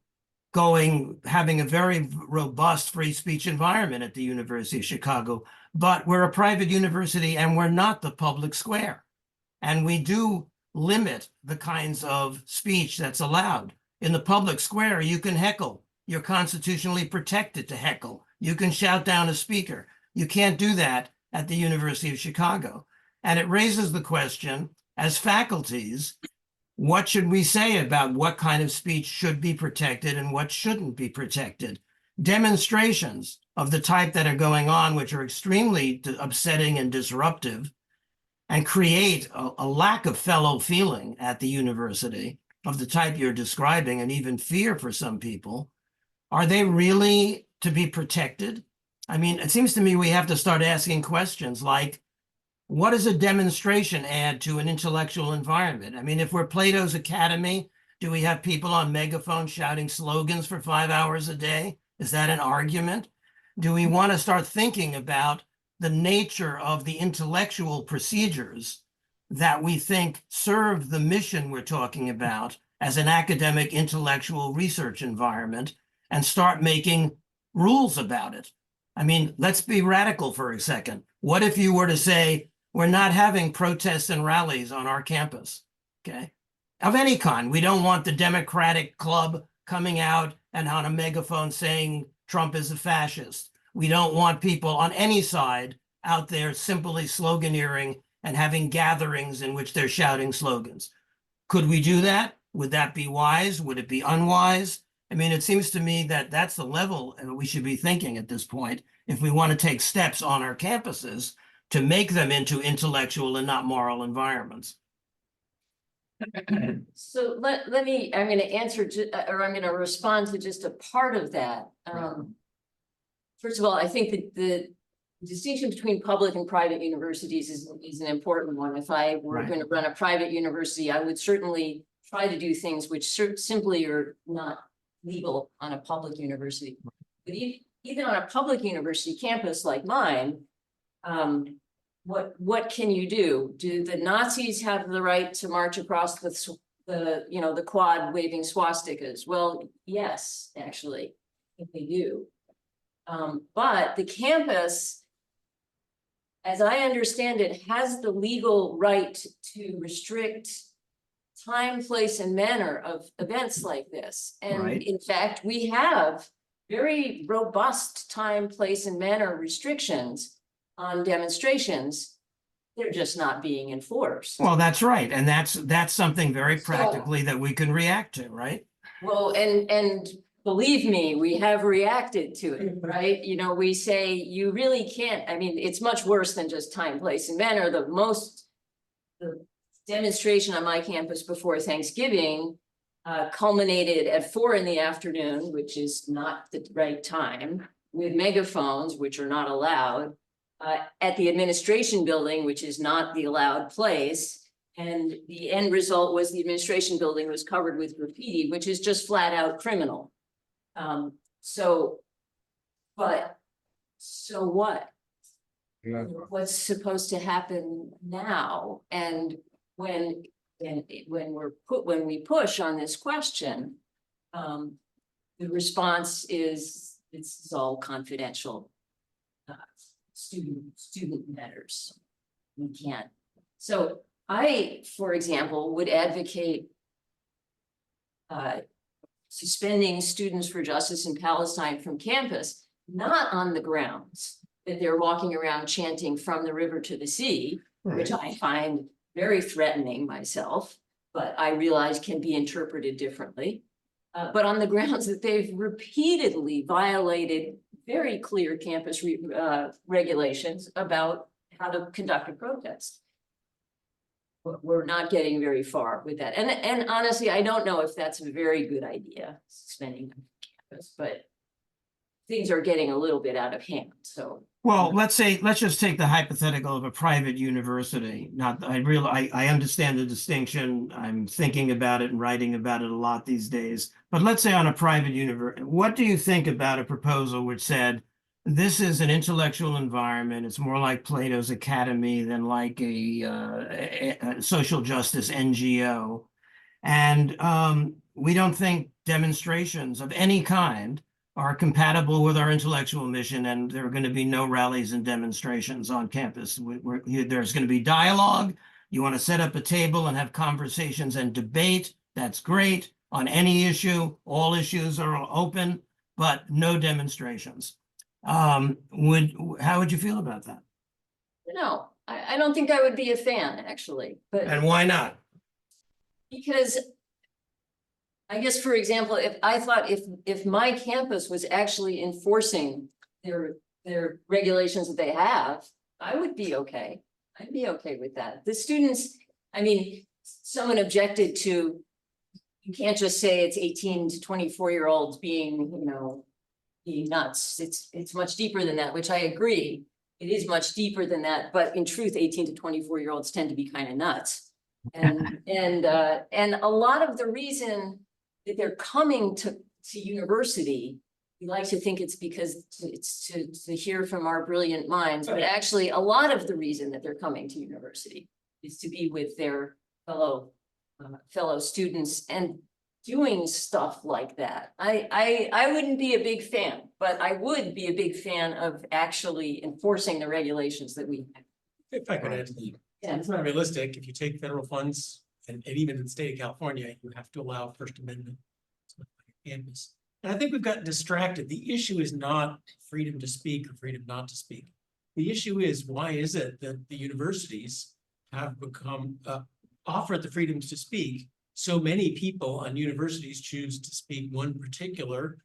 having a very robust free speech environment at the University of Chicago. But we're a private university and we're not the public square. And we do limit the kinds of speech that's allowed. In the public square, you can heckle. You're constitutionally protected to heckle. You can shout down a speaker. You can't do that at the University of Chicago. And it raises the question, as faculties, what should we say about what kind of speech should be protected and what shouldn't be protected? Demonstrations of the type that are going on, which are extremely upsetting and disruptive, and create a lack of fellow feeling at the university of the type you're describing, and even fear for some people. Are they really to be protected? I mean, it seems to me we have to start asking questions like, what does a demonstration add to an intellectual environment? I mean, if we're Plato's Academy, do we have people on megaphones shouting slogans for 5 hours a day? Is that an argument? Do we want to start thinking about the nature of the intellectual procedures that we think serve the mission we're talking about as an academic intellectual research environment and start making rules about it. I mean, let's be radical for a second. What if you were to say, we're not having protests and rallies on our campus, okay? Of any kind. We don't want the Democratic Club coming out and on a megaphone saying Trump is a fascist. We don't want people on any side out there simply sloganeering and having gatherings in which they're shouting slogans. Could we do that? Would that be wise? Would it be unwise? I mean, it seems to me that that's the level we should be thinking at this point if we want to take steps on our campuses to make them into intellectual and not moral environments. So let me, I'm going to answer, or I'm going to respond to just a part of that. First of all, I think that the distinction between public and private universities is an important one. If I were going to run a private university, I would certainly try to do things which simply are not legal on a public university. But even on a public university campus like mine, what can you do? Do the Nazis have the right to march across the quad waving swastikas? Well, yes, actually, I think they do. But the campus, as I understand it, has the legal right to restrict time, place, and manner of events like this. And in fact, we have very robust time, place, and manner restrictions on demonstrations. They're just not being enforced. Well, that's right. And that's something very practically that we can react to, right? Well, and believe me, we have reacted to it, right? You know, we say you really can't, I mean, it's much worse than just time, place, and manner. The demonstration on my campus before Thanksgiving culminated at 4 p.m, which is not the right time, with megaphones, which are not allowed, at the administration building, which is not the allowed place. And the end result was the administration building was covered with graffiti, which is just flat out criminal. So what? What's supposed to happen now? And when we push on this question, the response is this is all confidential. Student matters. We can't. So I, for example, would advocate suspending Students for Justice in Palestine from campus, not on the grounds that they're walking around chanting from the river to the sea, which I find very threatening myself, but I realize can be interpreted differently. But on the grounds that they've repeatedly violated very clear campus regulations about how to conduct a protest. We're not getting very far with that. And honestly, I don't know if that's a very good idea, suspending them from campus, but things are getting a little bit out of hand, so. Well, let's just take the hypothetical of a private university. I understand the distinction. I'm thinking about it and writing about it a lot these days. But let's say on a private university, what do you think about a proposal which said, this is an intellectual environment. It's more like Plato's Academy than like a social justice NGO. And we don't think demonstrations of any kind are compatible with our intellectual mission, and there are going to be no rallies and demonstrations on campus. There's going to be dialogue. You want to set up a table and have conversations and debate. That's great. On any issue, all issues are open, but no demonstrations. How would you feel about that? No, I don't think I would be a fan, actually. But and why not? Because I guess, for example, if my campus was actually enforcing their regulations that they have, I would be okay. I'd be okay with that. The students, I mean, someone objected to, you can't just say it's 18 to 24-year-olds being nuts. It's much deeper than that, which I agree. It is much deeper than that, but in truth, 18 to 24-year-olds tend to be kind of nuts. And a lot of the reason that they're coming to university we like to think it's because it's to hear from our brilliant minds, but actually a lot of the reason that they're coming to university is to be with their fellow students and doing stuff like that. I wouldn't be a big fan, but I would be a big fan of actually enforcing the regulations that we have. If I could add to the, Yeah. it's not realistic. If you take federal funds and even in the state of California, you have to allow First Amendment campus. And I think we've gotten distracted. The issue is not freedom to speak or freedom not to speak. The issue is, why is it that the universities have become, offered the freedoms to speak? So many people on universities choose to speak one particular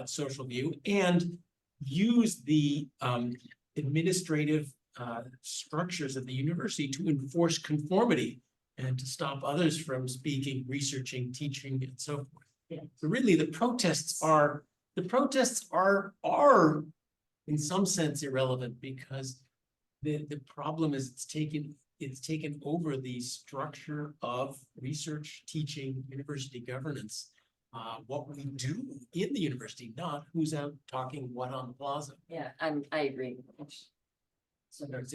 social view and use the administrative structures of the university to enforce conformity and to stop others from speaking, researching, teaching, and so forth. Yeah. So really, the protests are in some sense irrelevant, because the problem is it's taken over the structure of research, teaching, university governance. What we do in the university, not who's out talking what on the plaza. Yeah, I agree. So there's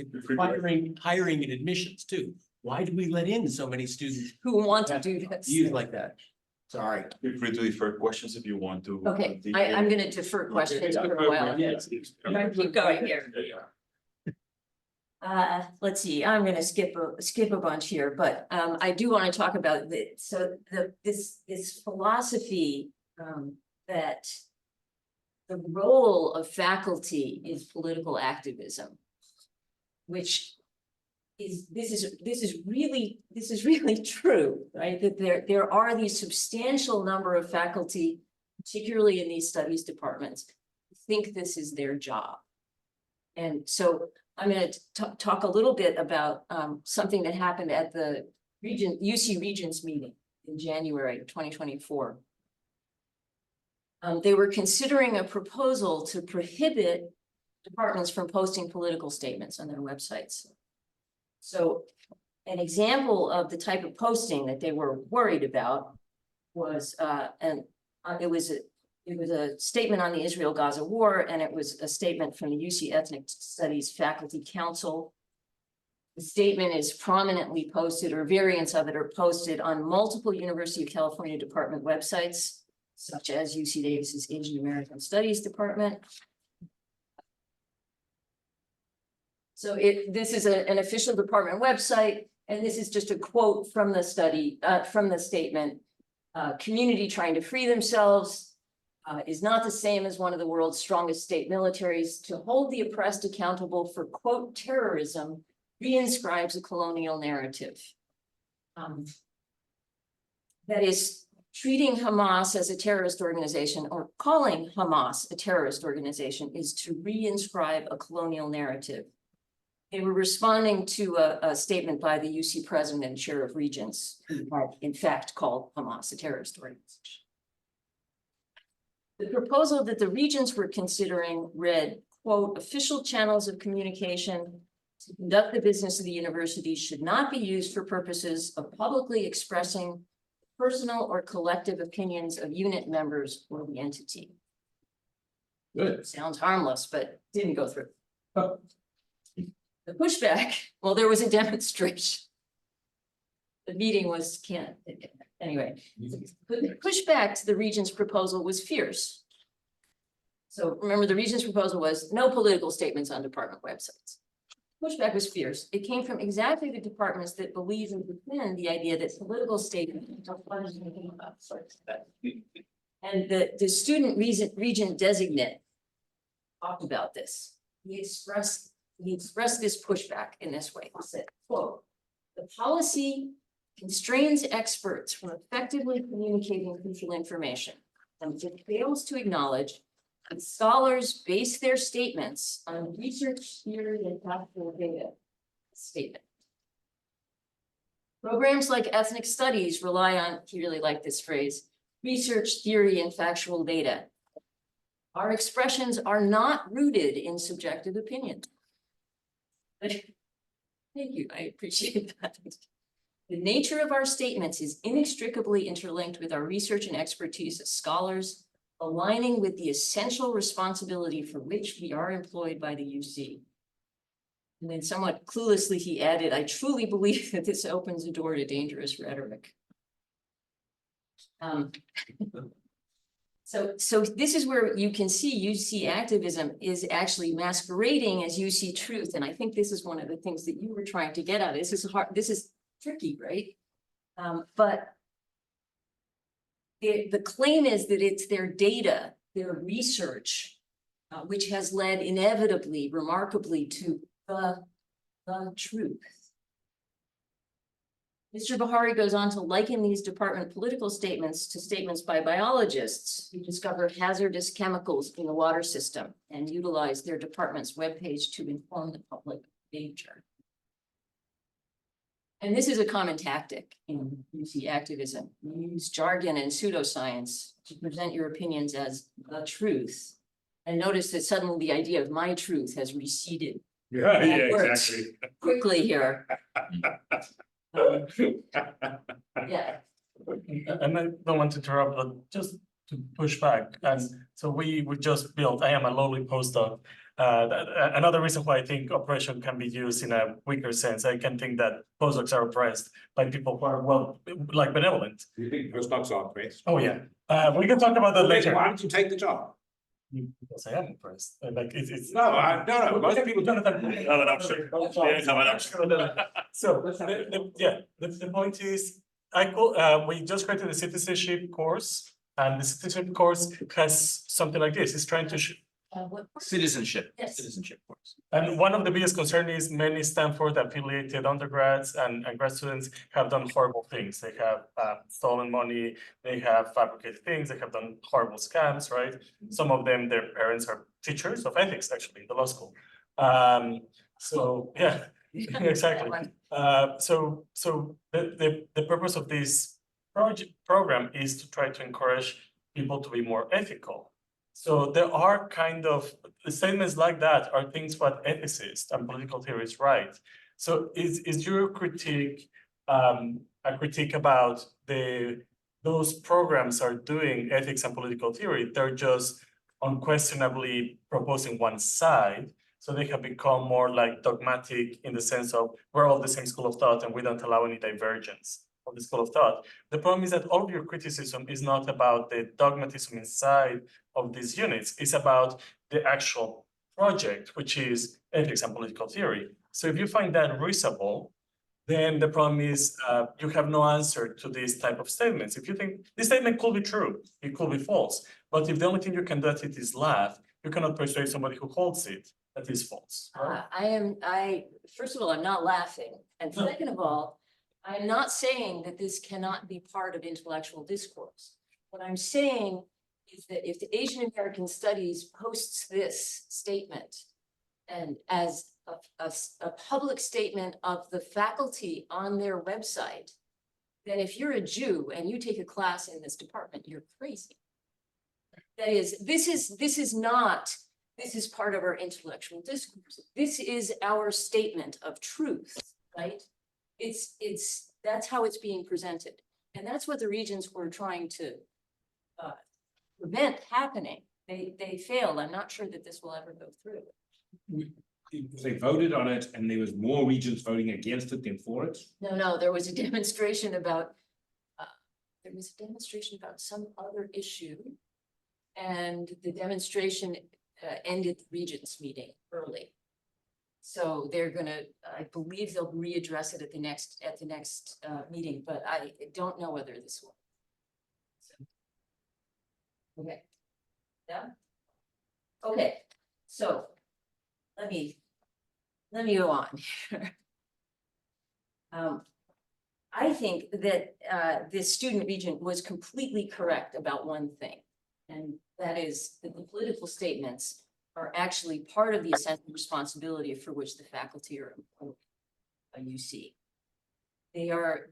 hiring and admissions too. Why do we let in so many students Who want to do this? views like that? Sorry. Feel free to defer questions if you want to. Okay, I'm gonna defer questions for a while. Keep going here. Let's see, I'm gonna skip a bunch here, but I do want to talk about this philosophy that the role of faculty is political activism, which is this is really true, right? That there are these substantial number of faculty, particularly in these studies departments, who think this is their job. And so I'm going to talk a little bit about something that happened at the UC Regents meeting in January 2024. They were considering a proposal to prohibit departments from posting political statements on their websites. So an example of the type of posting that they were worried about was, it was a statement on the Israel-Gaza war, and it was a statement from the UC Ethnic Studies Faculty Council. The statement is prominently posted, or variants of it are posted on multiple University of California department websites, such as UC Davis's Asian American Studies Department. So this is an official department website, and this is just a quote from the study, from the statement. Community trying to free themselves is not the same as one of the world's strongest state militaries. To hold the oppressed accountable for, quote, terrorism reinscribes a colonial narrative. That is, treating Hamas as a terrorist organization, or calling Hamas a terrorist organization, is to reinscribe a colonial narrative. They were responding to a statement by the UC president and chair of regents, who had in fact called Hamas a terrorist organization. The proposal that the regents were considering read, quote, official channels of communication to conduct the business of the university should not be used for purposes of publicly expressing personal or collective opinions of unit members or the entity. Good. Sounds harmless, but didn't go through. The pushback, well, there was a demonstration. The meeting was anyway. The pushback to the regent's proposal was fierce. So remember, the regent's proposal was no political statements on department websites. Pushback was fierce. It came from exactly the departments that believe and defend the idea that political statements. And the student regent designate talked about this. He expressed this pushback in this way. He said, quote, the policy constrains experts from effectively communicating crucial information, and it fails to acknowledge that scholars base their statements on research, theory, and factual data. Statement. Programs like ethnic studies rely on, he really liked this phrase, research, theory, and factual data. Our expressions are not rooted in subjective opinion. Thank you, I appreciate that. The nature of our statements is inextricably interlinked with our research and expertise as scholars, aligning with the essential responsibility for which we are employed by the UC. And then somewhat cluelessly, he added, I truly believe that this opens the door to dangerous rhetoric. So this is where you can see UC activism is actually masquerading as UC truth. And I think this is one of the things that you were trying to get at. This is hard, this is tricky, right? But the claim is that it's their data, their research, which has led inevitably, remarkably to the truth. Mr. Bahari goes on to liken these department political statements to statements by biologists who discover hazardous chemicals in the water system and utilize their department's webpage to inform the public of danger. And this is a common tactic in UC activism. You use jargon and pseudoscience to present your opinions as the truth. And notice that suddenly the idea of my truth has receded. Yeah, That works exactly. quickly here. Yeah. And I don't want to interrupt, but just to push back. And so we just built, I am a lowly postdoc. Another reason why I think operation can be used in a weaker sense, I can think that postdocs are oppressed by people who are, well, like benevolent. You think postdocs are oppressed? Oh, yeah. We can talk about that later. Why don't you take the job? Because I am oppressed. Like it's No, most people don't. Have an option. They have an option. So the point is, we just created a citizenship course, and the citizenship course has something like this. It's trying to Citizenship. Yes. Citizenship course. and one of the biggest concern is many Stanford affiliated undergrads and grad students have done horrible things. They have stolen money, they have fabricated things, they have done horrible scams, right? Some of them, their parents are teachers of ethics, actually, in the law school. So yeah, exactly. So the purpose of this program is to try to encourage people to be more ethical. So there are kind of statements like that are things what ethicists and political theorists write. So is your critique a critique about those programs are doing ethics and political theory? They're just unquestionably proposing one side. So they have become more like dogmatic in the sense of we're all the same school of thought and we don't allow any divergence of the school of thought. The problem is that all of your criticism is not about the dogmatism inside of these units. It's about the actual project, which is ethics and political theory. So if you find that reasonable, then the problem is you have no answer to these type of statements. If you think this statement could be true, it could be false. But if the only thing you can do at it is laugh, you cannot persuade somebody who holds it that is false. Right? First of all, I'm not laughing. And second of all, I'm not saying that this cannot be part of intellectual discourse. What I'm saying is that if the Asian American Studies posts this statement and as a public statement of the faculty on their website, then if you're a Jew and you take a class in this department, you're crazy. That is, this is part of our intellectual discourse. This is our statement of truth, right? That's how it's being presented. And that's what the regents were trying to prevent happening. They failed. I'm not sure that this will ever go through. They voted on it and there was more regents voting against it than for it? No, there was a demonstration about some other issue. And the demonstration ended the regents meeting early. So they're gonna, I believe they'll readdress it at the next meeting, but I don't know whether this will. So. Okay. Yeah. Okay. So let me go on here. I think that this student regent was completely correct about one thing, and that is that the political statements are actually part of the essential responsibility for which the faculty are employed by UC.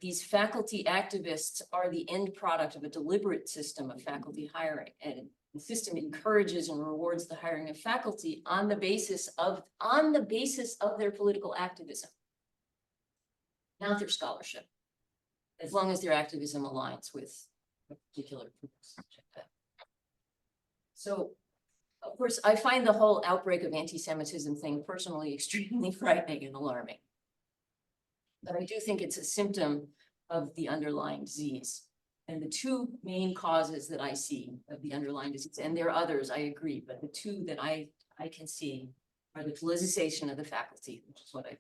These faculty activists are the end product of a deliberate system of faculty hiring, and the system encourages and rewards the hiring of faculty on the basis of their political activism, not their scholarship, as long as their activism aligns with a particular purpose. So, of course, I find the whole outbreak of anti-Semitism thing personally extremely frightening and alarming. But I do think it's a symptom of the underlying disease. And the two main causes that I see of the underlying disease, and there are others, I agree, but the two that I can see are the politicization of the faculty, which is what I've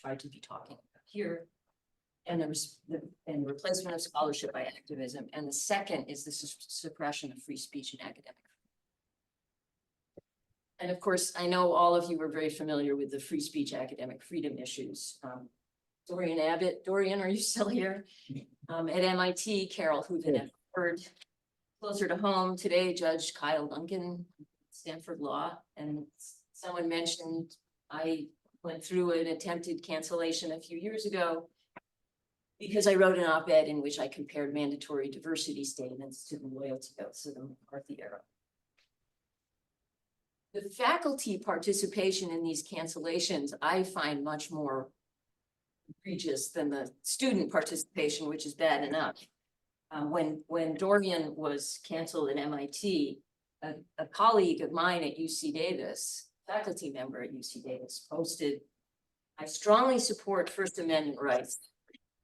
tried to be talking about here, and the replacement of scholarship by activism. And the second is the suppression of free speech and academic. And of course, I know all of you are very familiar with the free speech academic freedom issues. Dorian Abbott, Dorian, are you still here? At MIT, Carol Hooven at Harvard. Closer to home today, Judge Kyle Duncan, Stanford Law. And someone mentioned I went through an attempted cancellation a few years ago because I wrote an op-ed in which I compared mandatory diversity statements to the loyalty oaths of the McCarthy era. The faculty participation in these cancellations, I find much more egregious than the student participation, which is bad enough. When Dorian was canceled at MIT, a colleague of mine at UC Davis, faculty member at UC Davis, posted, "I strongly support First Amendment rights,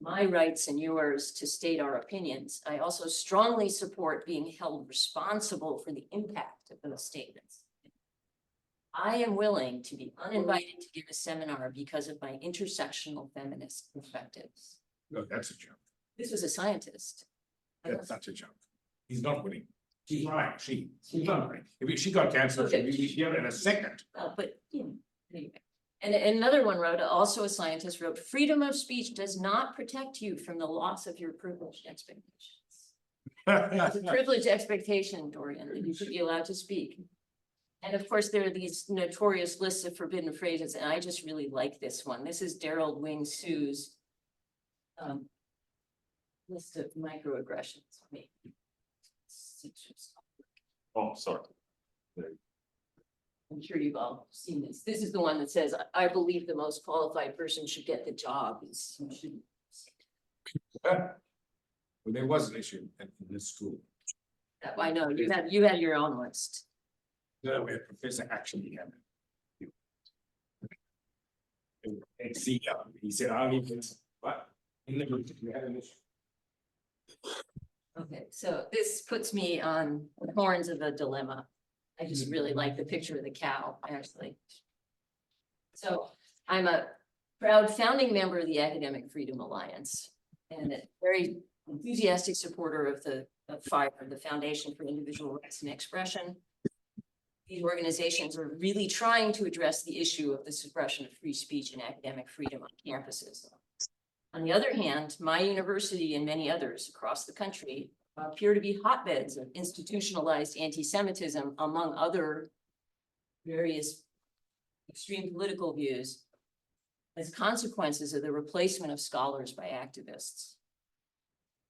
my rights and yours to state our opinions. I also strongly support being held responsible for the impact of those statements. I am willing to be uninvited to give a seminar because of my intersectional feminist perspectives." No, that's a joke. This was a scientist. That's such a joke. He's not winning. She's right. She's not winning. If she got canceled, Okay. we'd be here in a second. But, you know, anyway. And another one wrote, also a scientist wrote, "Freedom of speech does not protect you from the loss of your privileged expectations." It's a privileged expectation, Dorian, that you should be allowed to speak. And of course, there are these notorious lists of forbidden phrases, and I just really like this one. This is Daryl Wing Sue's list of microaggressions. Oh, sorry. I'm sure you've all seen this. This is the one that says, "I believe the most qualified person should get the job." Well, there was an issue in this school. I know, you had your own list. Where professor actually had it. And see, he said, "I need this," but in the group, we had an issue. Okay, so this puts me on the horns of a dilemma. I just really like the picture of the cow, actually. So I'm a proud founding member of the Academic Freedom Alliance and a very enthusiastic supporter of the FIRE, the Foundation for Individual Rights and Expression. These organizations are really trying to address the issue of the suppression of free speech and academic freedom on campuses. On the other hand, my university and many others across the country appear to be hotbeds of institutionalized anti-Semitism, among other various extreme political views, as consequences of the replacement of scholars by activists.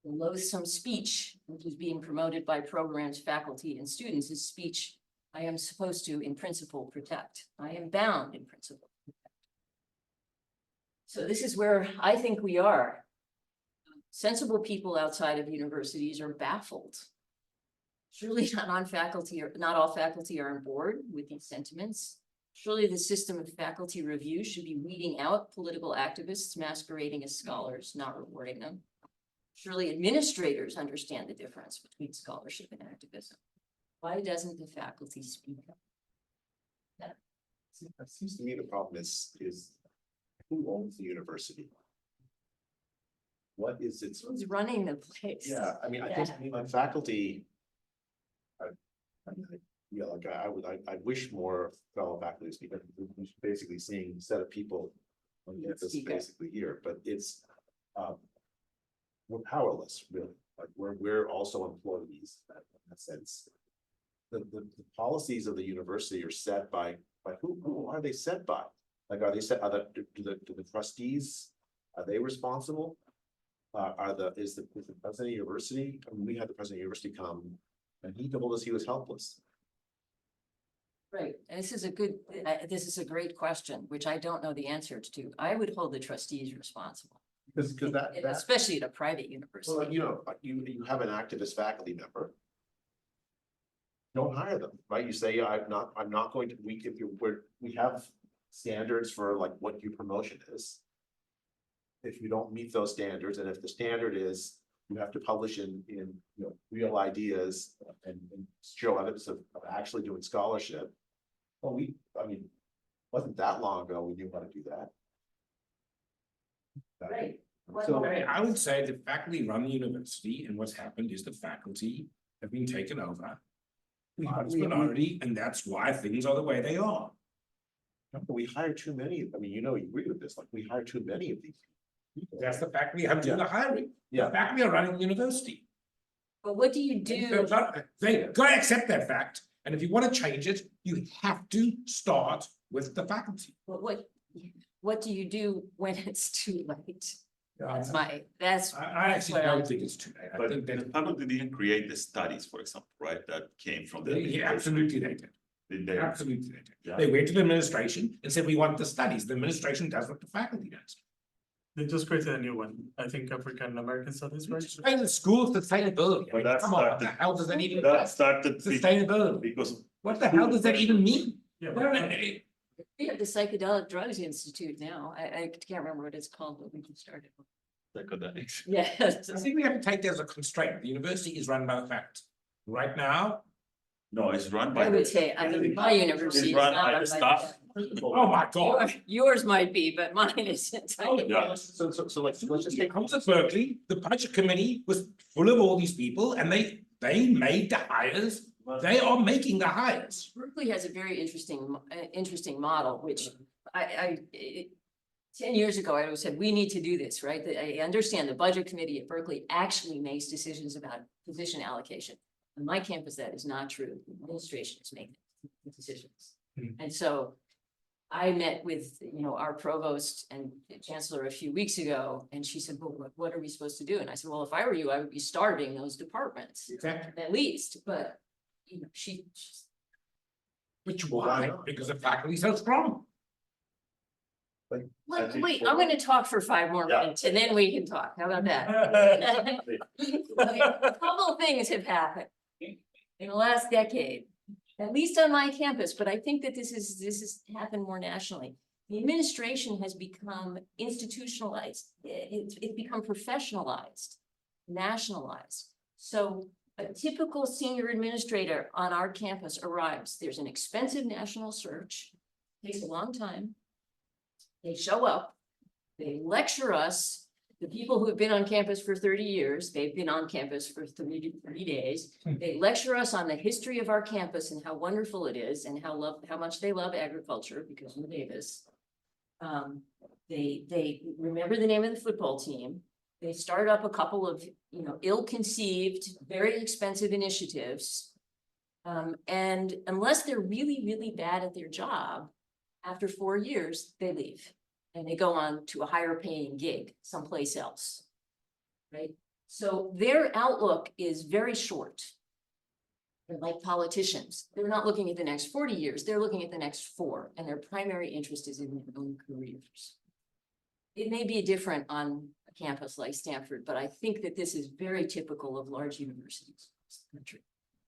The loathsome speech, which is being promoted by programs, faculty, and students, is speech I am supposed to, in principle, protect. I am bound, in principle, to protect. So this is where I think we are. Sensible people outside of universities are baffled. Surely not all faculty are on board with these sentiments. Surely the system of faculty review should be weeding out political activists masquerading as scholars, not rewarding them. Surely administrators understand the difference between scholarship and activism. Why doesn't the faculty speak up? It seems to me the problem is who owns the university? What is its? Who's running the place? Yeah, I mean, I just, like faculty. Yeah, like I wish more fellow faculty speakers, basically seeing a set of people on campus basically here, but it's, we're powerless, really. Like we're also employees in that sense. The policies of the university are set by who are they set by? Like, are they set, do the trustees, are they responsible? Is the president of the university? I mean, we had the president of the university come and he told us he was helpless. Right, and this is a great question, which I don't know the answer to. I would hold the trustees responsible. Because that especially at a private university. Well, you know, you have an activist faculty member. don't hire them, right? You say, I'm not going to, we have standards for like what your promotion is. If you don't meet those standards, and if the standard is you have to publish in real ideas and show evidence of actually doing scholarship. Well, wasn't that long ago we knew how to do that. Right. So I would say the faculty run the university, and what's happened is the faculty have been taken over. Minority, and that's why things are the way they are. we hire too many, you agree with this, like we hire too many of these. That's the faculty have to do the hiring. Yeah. The faculty are running the university. But what do you do? They gotta accept that fact, and if you want to change it, you have to start with the faculty. But what do you do when it's too late? That's I actually what don't think it's too late. I But think the that faculty didn't create the studies, for example, right, that came from the. absolutely they did. Did they? Absolutely they did. Yeah. They went to the administration and said, we want the studies. The administration does what the faculty does. They just created a new one. I think African American studies, right? Train the school sustainability. But that Come on, what the started- hell does that even? That started Sustainability. because. What the hell does that even mean? Yeah, No, but- no, no. We have the Psychedelic Drugs Institute now. I can't remember what it's called, but we can start it. Psychedelics. Yes. I think we have to take that as a constraint. The university is run by the faculty. Right now, No, it's run I by. would say, my university is It's run not by run the by staff. oh my God. Yours might be, but mine isn't. Yeah. So let's just take. Comes to Berkeley, the budget committee was full of all these people and they made the hires. They are making the hires. Berkeley has a very interesting model, which 10 years ago, I always said, we need to do this, right? I understand the budget committee at Berkeley actually makes decisions about position allocation. On my campus, that is not true. The administration is making the decisions. And so I met with, our provost and chancellor a few weeks ago, and she said, well, what are we supposed to do? And I said, well, if I were you, I would be starving those departments Exactly. at least, but Which why? Because the faculty is so strong. Look, wait, I'm gonna talk for 5 more Yeah. minutes and then we can talk. How about that? A couple of things have happened in the last decade, at least on my campus, but I think that this has happened more nationally. The administration has become institutionalized. It's become professionalized, nationalized. So a typical senior administrator on our campus arrives. There's an expensive national search, takes a long time. They show up, they lecture us, the people who have been on campus for 30 years, they've been on campus for 30 days. They lecture us on the history of our campus and how wonderful it is and how much they love agriculture because of Davis. They remember the name of the football team. They start up a couple of, ill-conceived, very expensive initiatives. And unless they're really, really bad at their job, after 4 years, they leave and they go on to a higher paying gig someplace else. Right? So their outlook is very short. They're like politicians. They're not looking at the next 40 years. They're looking at the next 4, and their primary interest is in their own careers. It may be different on a campus like Stanford, but I think that this is very typical of large universities across the country.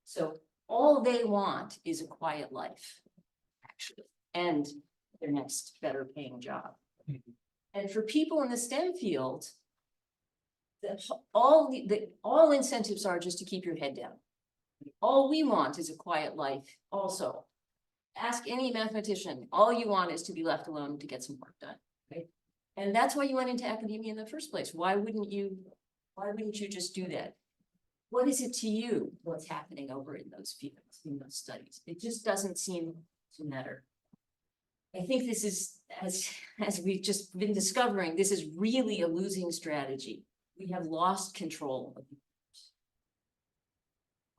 So all they want is a quiet life, actually, and their next better paying job. And for people in the STEM field, all incentives are just to keep your head down. All we want is a quiet life also. Ask any mathematician, all you want is to be left alone to get some work done, right? And that's why you went into academia in the first place. Why wouldn't you just do that? What is it to you, what's happening over in those fields, in those studies? It just doesn't seem to matter. I think this is, as we've just been discovering, this is really a losing strategy. We have lost control of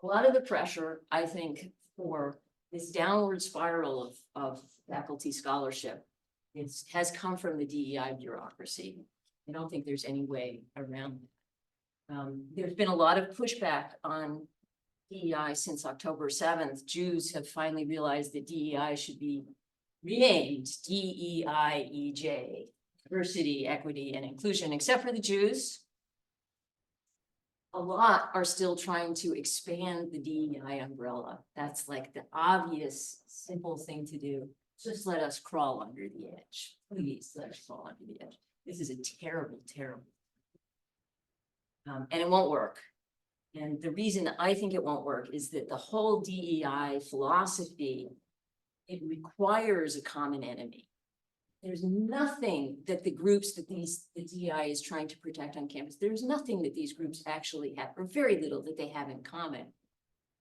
a lot of the pressure, I think, for this downward spiral of faculty scholarship has come from the DEI bureaucracy. I don't think there's any way around it. There's been a lot of pushback on DEI since October 7th. Jews have finally realized that DEI should be renamed DEIEJ, diversity, equity, and inclusion, except for the Jews. A lot are still trying to expand the DEI umbrella. That's like the obvious, simple thing to do. Just let us crawl under the edge. Please let us crawl under the edge. This is a terrible, terrible. And it won't work. And the reason I think it won't work is that the whole DEI philosophy, it requires a common enemy. There's nothing that the groups that the DEI is trying to protect on campus, there's nothing that these groups actually have, or very little that they have in common.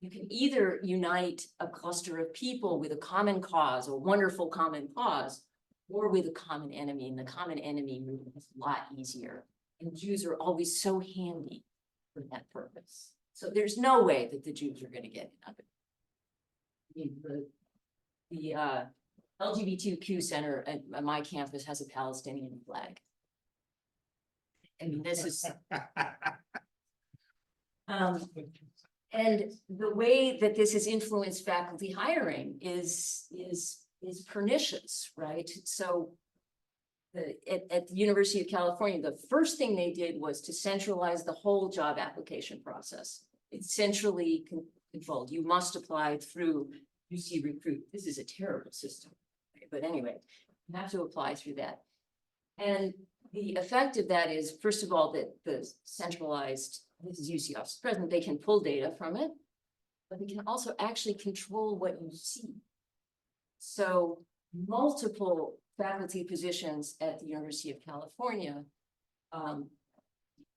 You can either unite a cluster of people with a common cause, a wonderful common cause, or with a common enemy, and the common enemy is a lot easier. And Jews are always so handy for that purpose. So there's no way that the Jews are going to get it. I mean, the LGBTQ center at my campus has a Palestinian flag. I mean, this is. And the way that this has influenced faculty hiring is pernicious, right? So at the University of California, the first thing they did was to centralize the whole job application process. It's centrally controlled. You must apply through UC Recruit. This is a terrible system. But anyway, you have to apply through that. And the effect of that is, first of all, that the centralized, this is UC Office President, they can pull data from it, but they can also actually control what you see. So multiple faculty positions at the University of California,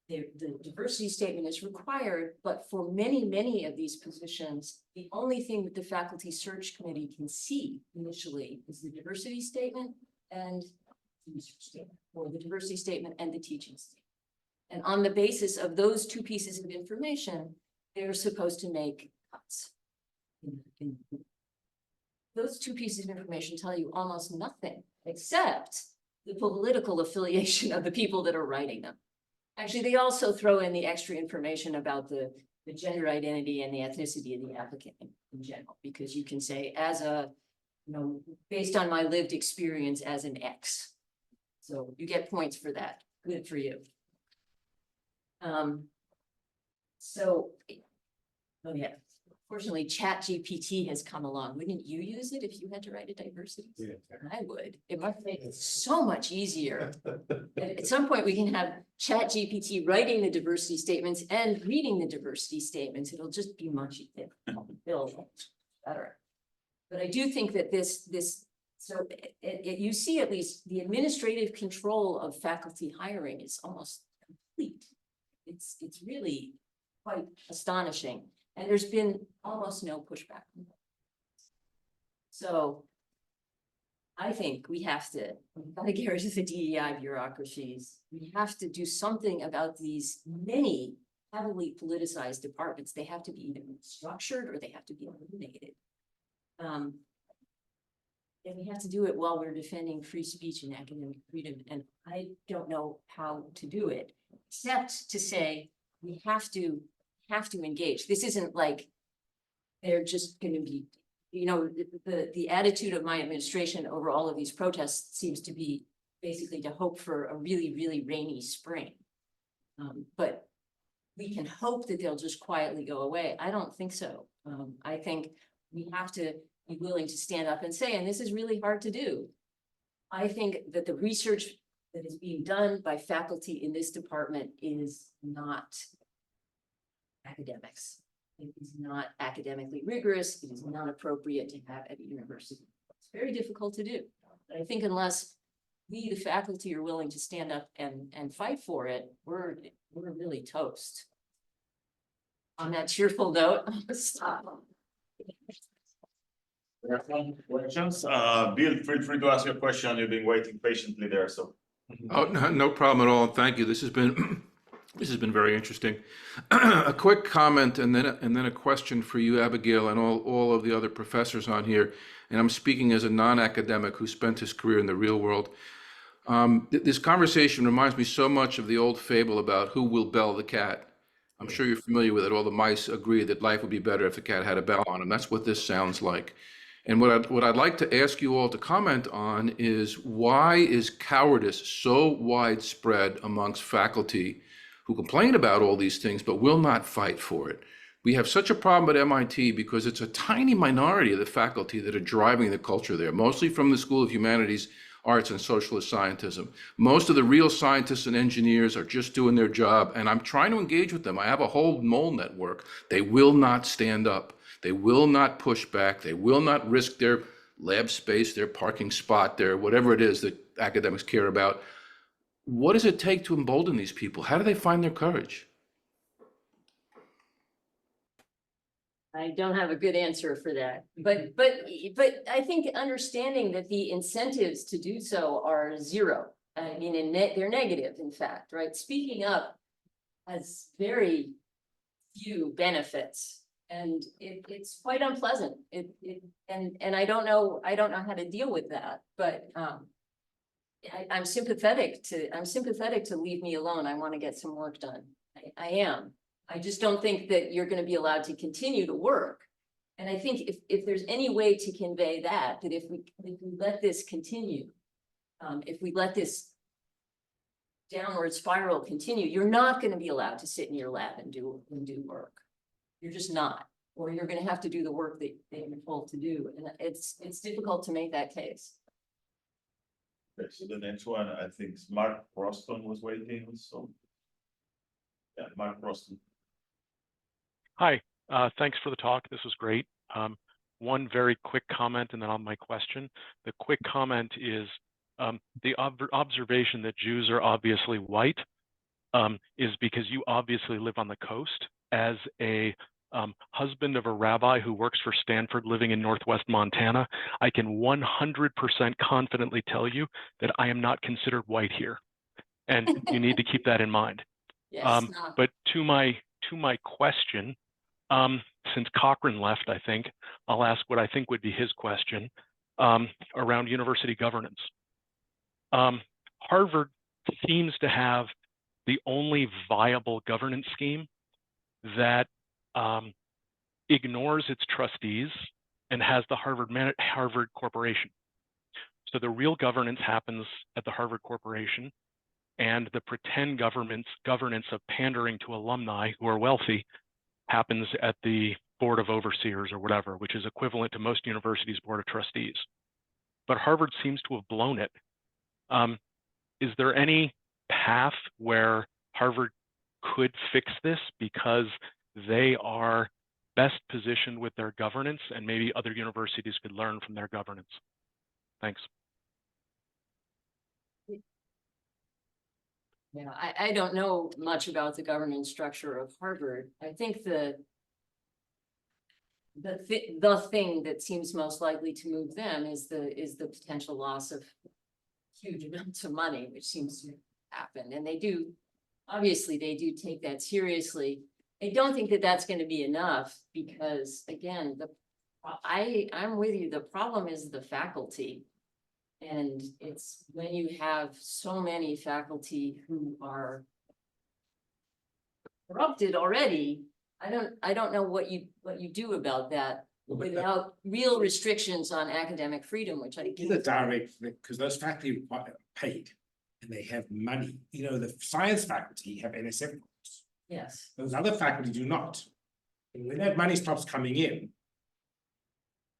the diversity statement is required, but for many of these positions, the only thing that the faculty search committee can see initially is the diversity statement and the research statement, or the diversity statement and the teaching statement. And on the basis of those two pieces of information, they're supposed to make cuts. Those two pieces of information tell you almost nothing except the political affiliation of the people that are writing them. Actually, they also throw in the extra information about the gender identity and the ethnicity of the applicant in general, because you can say as a, based on my lived experience as an X. So you get points for that. Good for you. Oh yeah, fortunately ChatGPT has come along. Wouldn't you use it if you had to write a diversity? Yeah. I would. It must make it so much easier. At some point, we can have ChatGPT writing the diversity statements and reading the diversity statements. It'll just be much better. But I do think that so you see at least the administrative control of faculty hiring is almost complete. It's really quite astonishing. And there's been almost no pushback. So I think we've got to get rid of the DEI bureaucracies. We have to do something about these many heavily politicized departments. They have to be either structured or they have to be eliminated. And we have to do it while we're defending free speech and academic freedom. And I don't know how to do it, except to say we have to engage. This isn't like they're just going to be, the attitude of my administration over all of these protests seems to be basically to hope for a really, really rainy spring. But we can hope that they'll just quietly go away. I don't think so. I think we have to be willing to stand up and say, and this is really hard to do. I think that the research that is being done by faculty in this department is not academics. It is not academically rigorous. It is not appropriate to have at a university. It's very difficult to do. But I think unless we, the faculty, are willing to stand up and fight for it, we're really toast. On that cheerful note, I'm gonna stop. Questions? Bill, feel free to ask your question. You've been waiting patiently there, so. Oh, no problem at all. Thank you. This has been very interesting. A quick comment and then a question for you, Abigail, and all of the other professors on here. And I'm speaking as a non-academic who spent his career in the real world. This conversation reminds me so much of the old fable about who will bell the cat. I'm sure you're familiar with it. All the mice agree that life would be better if the cat had a bell on him. That's what this sounds like. And what I'd like to ask you all to comment on is, why is cowardice so widespread amongst faculty who who complain about all these things, but will not fight for it. We have such a problem at MIT because it's a tiny minority of the faculty that are driving the culture there, mostly from the School of Humanities, Arts, and Socialist Scientism. Most of the real scientists and engineers are just doing their job, and I'm trying to engage with them. I have a whole mole network. They will not stand up. They will not push back. They will not risk their lab space, their parking spot, their whatever it is that academics care about. What does it take to embolden these people? How do they find their courage? I don't have a good answer for that, but I think understanding that the incentives to do so are zero. I mean, they're negative, in fact, right? Speaking up has very few benefits, and it's quite unpleasant. And I don't know how to deal with that, but I'm sympathetic to leave me alone. I want to get some work done. I am. I just don't think that you're going to be allowed to continue to work. And I think if there's any way to convey that if we let this continue, if we let this downward spiral continue, you're not going to be allowed to sit in your lab and do work. You're just not, or you're going to have to do the work that you're told to do. And it's difficult to make that case. Okay, so the next one, I think Mark Roston was waiting, so. Yeah, Mark Roston. Hi, thanks for the talk. This was great. One very quick comment and then on my question. The quick comment is the observation that Jews are obviously white is because you obviously live on the coast. As a husband of a rabbi who works for Stanford living in Northwest Montana, I can 100% confidently tell you that I am not considered white here. And you need to keep that in mind. Yes, but to my question, since Cochran left, I think I'll ask what I think would be his question around university governance. Harvard seems to have the only viable governance scheme that ignores its trustees and has the Harvard Corporation. So the real governance happens at the Harvard Corporation, and the pretend governance of pandering to alumni who are wealthy happens at the Board of Overseers or whatever, which is equivalent to most universities' Board of Trustees. But Harvard seems to have blown it. Is there any path where Harvard could fix this because they are best positioned with their governance and maybe other universities could learn from their governance? Thanks. Yeah, I don't know much about the governance structure of Harvard. I think the thing that seems most likely to move them is the potential loss of huge amounts of money, which seems to happen. And they do take that seriously. I don't think that that's going to be enough because, again, I'm with you. The problem is the faculty. And it's when you have so many faculty who are corrupted already, I don't know what you do about that without real restrictions on academic freedom, which I think. The direct, because those faculty are paid and they have money. You know, the science faculty have NSF groups. Yes. Those other faculty do not. And when that money stops coming in, it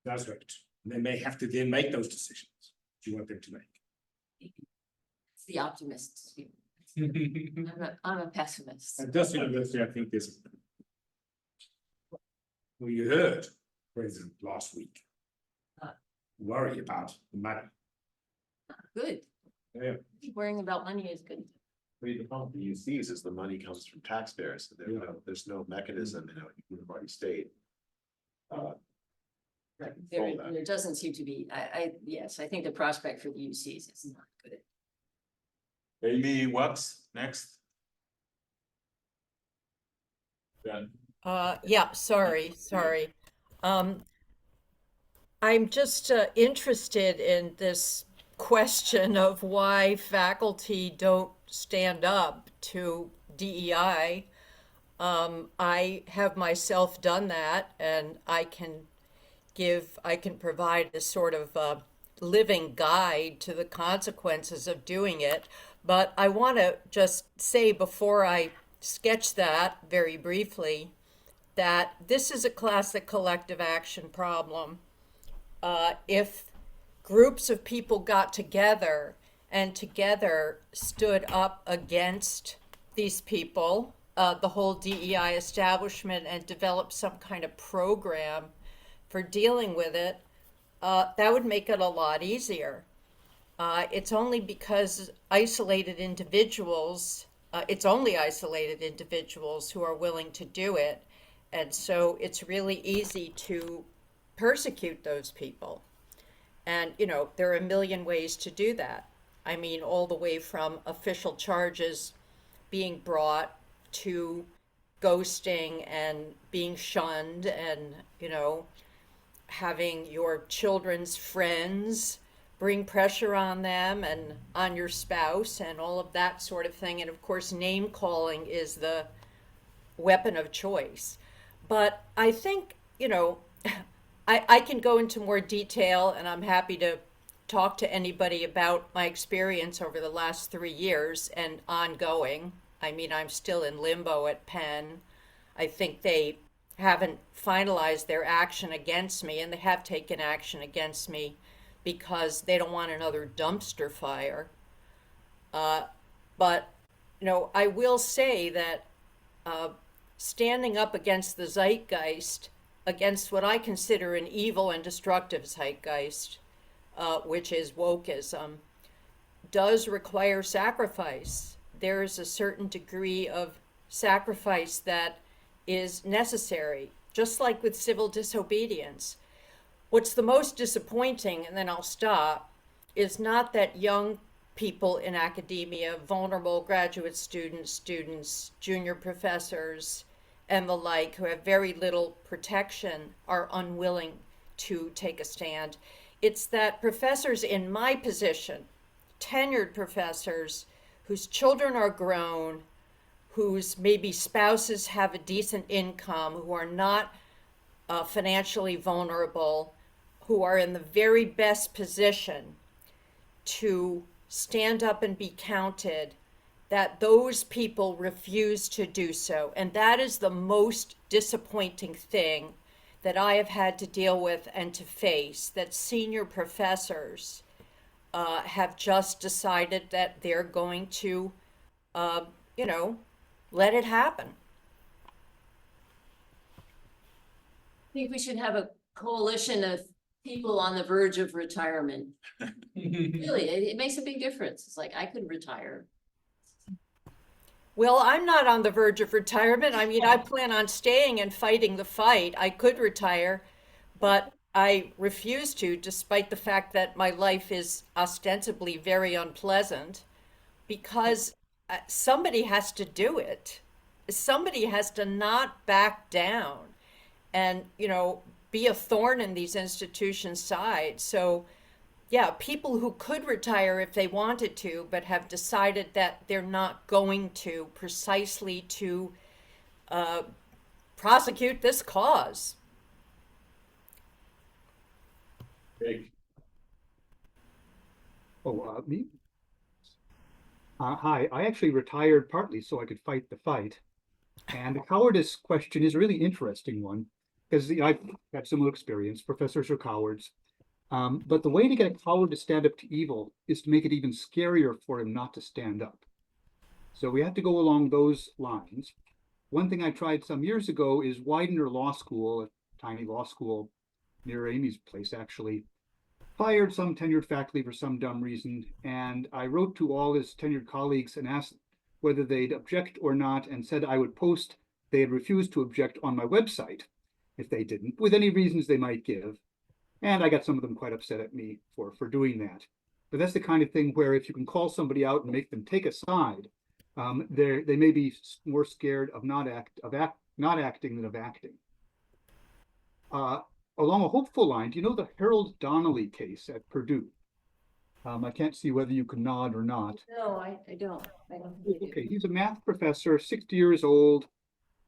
does hurt. And then they have to then make those decisions. You want them to make? It's the optimist. I'm a pessimist. At Dust University, I think there's. Well, you heard President last week worry about the money. Good. Yeah. Worrying about money is good. The problem with the UCs is the money comes from taxpayers. So there's no mechanism in a unified state. Right. There doesn't seem to be. Yes, I think the prospect for the UCs is not good. Amy Watts, next. Yeah, sorry. I'm just interested in this question of why faculty don't stand up to DEI. I have myself done that, and I can provide a sort of living guide to the consequences of doing it. But I want to just say before I sketch that very briefly, that this is a classic collective action problem. If groups of people got together and together stood up against these people, the whole DEI establishment, and developed some kind of program for dealing with it, that would make it a lot easier. It's only because isolated individuals, it's only isolated individuals who are willing to do it. And so it's really easy to persecute those people. And, you know, there are a million ways to do that. I mean, all the way from official charges being brought to ghosting and being shunned and, you know, having your children's friends bring pressure on them and on your spouse and all of that sort of thing. And of course, name calling is the weapon of choice. But I think, you know, I can go into more detail, and I'm happy to talk to anybody about my experience over the last 3 years and ongoing. I mean, I'm still in limbo at Penn. I think they haven't finalized their action against me, and they have taken action against me because they don't want another dumpster fire. But, you know, I will say that standing up against the zeitgeist, against what I consider an evil and destructive zeitgeist, which is wokeism, does require sacrifice. There is a certain degree of sacrifice that is necessary, just like with civil disobedience. What's the most disappointing, and then I'll stop, is not that young people in academia, vulnerable graduate students, junior professors, and the like, who have very little protection, are unwilling to take a stand. It's that professors in my position, tenured professors, whose children are grown, whose maybe spouses have a decent income, who are not financially vulnerable, who are in the very best position to stand up and be counted, that those people refuse to do so. And that is the most disappointing thing that I have had to deal with and to face, that senior professors have just decided that they're going to, you know, let it happen. I think we should have a coalition of people on the verge of retirement. Really, it makes a big difference. It's like, I could retire. Well, I'm not on the verge of retirement. I mean, I plan on staying and fighting the fight. I could retire, but I refuse to, despite the fact that my life is ostensibly very unpleasant, because somebody has to do it. Somebody has to not back down and, you know, be a thorn in these institutions' side. So, yeah, people who could retire if they wanted to, but have decided that they're not going to, precisely to prosecute this cause. Oh, me? Hi, I actually retired partly so I could fight the fight. And the cowardice question is a really interesting one, because I've had similar experience. Professors are cowards. But the way to get a coward to stand up to evil is to make it even scarier for him not to stand up. So we have to go along those lines. One thing I tried some years ago is Widener Law School, a tiny law school near Amy's place, actually, fired some tenured faculty for some dumb reason. And I wrote to all his tenured colleagues and asked whether they'd object or not, and said I would post they had refused to object on my website if they didn't, with any reasons they might give. And I got some of them quite upset at me for doing that. But that's the kind of thing where if you can call somebody out and make them take a side, they may be more scared of not acting than of acting. Along a hopeful line, do you know the Harold Donnelly case at Purdue? I can't see whether you can nod or not. No, I don't. Okay, he's a math professor, 60 years old,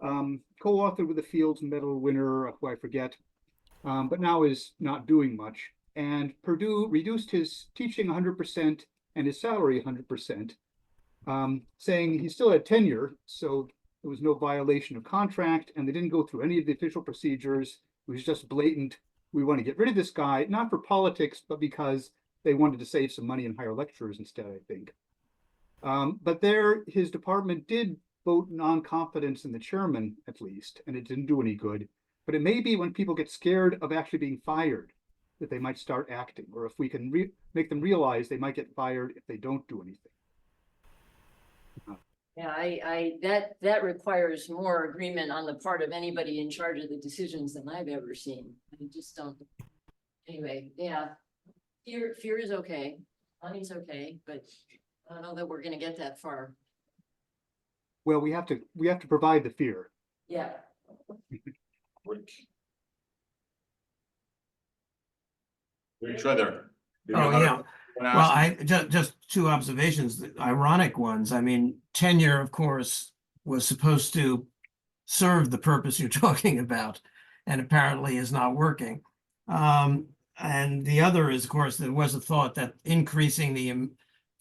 co-authored with a Fields Medal winner, who I forget, but now is not doing much. And Purdue reduced his teaching 100% and his salary 100%, saying he still had tenure, so There was no violation of contract, and they didn't go through any of the official procedures. It was just blatant. We want to get rid of this guy, not for politics, but because they wanted to save some money and hire lecturers instead, I think. But there, his department did vote non-confidence in the chairman, at least, and it didn't do any good. But it may be when people get scared of actually being fired that they might start acting, or if we can make them realize they might get fired if they don't do anything. Yeah, that requires more agreement on the part of anybody in charge of the decisions than I've ever seen. I just don't. Anyway, yeah, fear is okay, money's okay, but I don't know that we're gonna get that far. Well, we have to provide the fear. Yeah. Schroeder. Oh, yeah. Well, just two observations, ironic ones. I mean, tenure, of course, was supposed to serve the purpose you're talking about, and apparently is not working. And the other is, of course, there was a thought that increasing the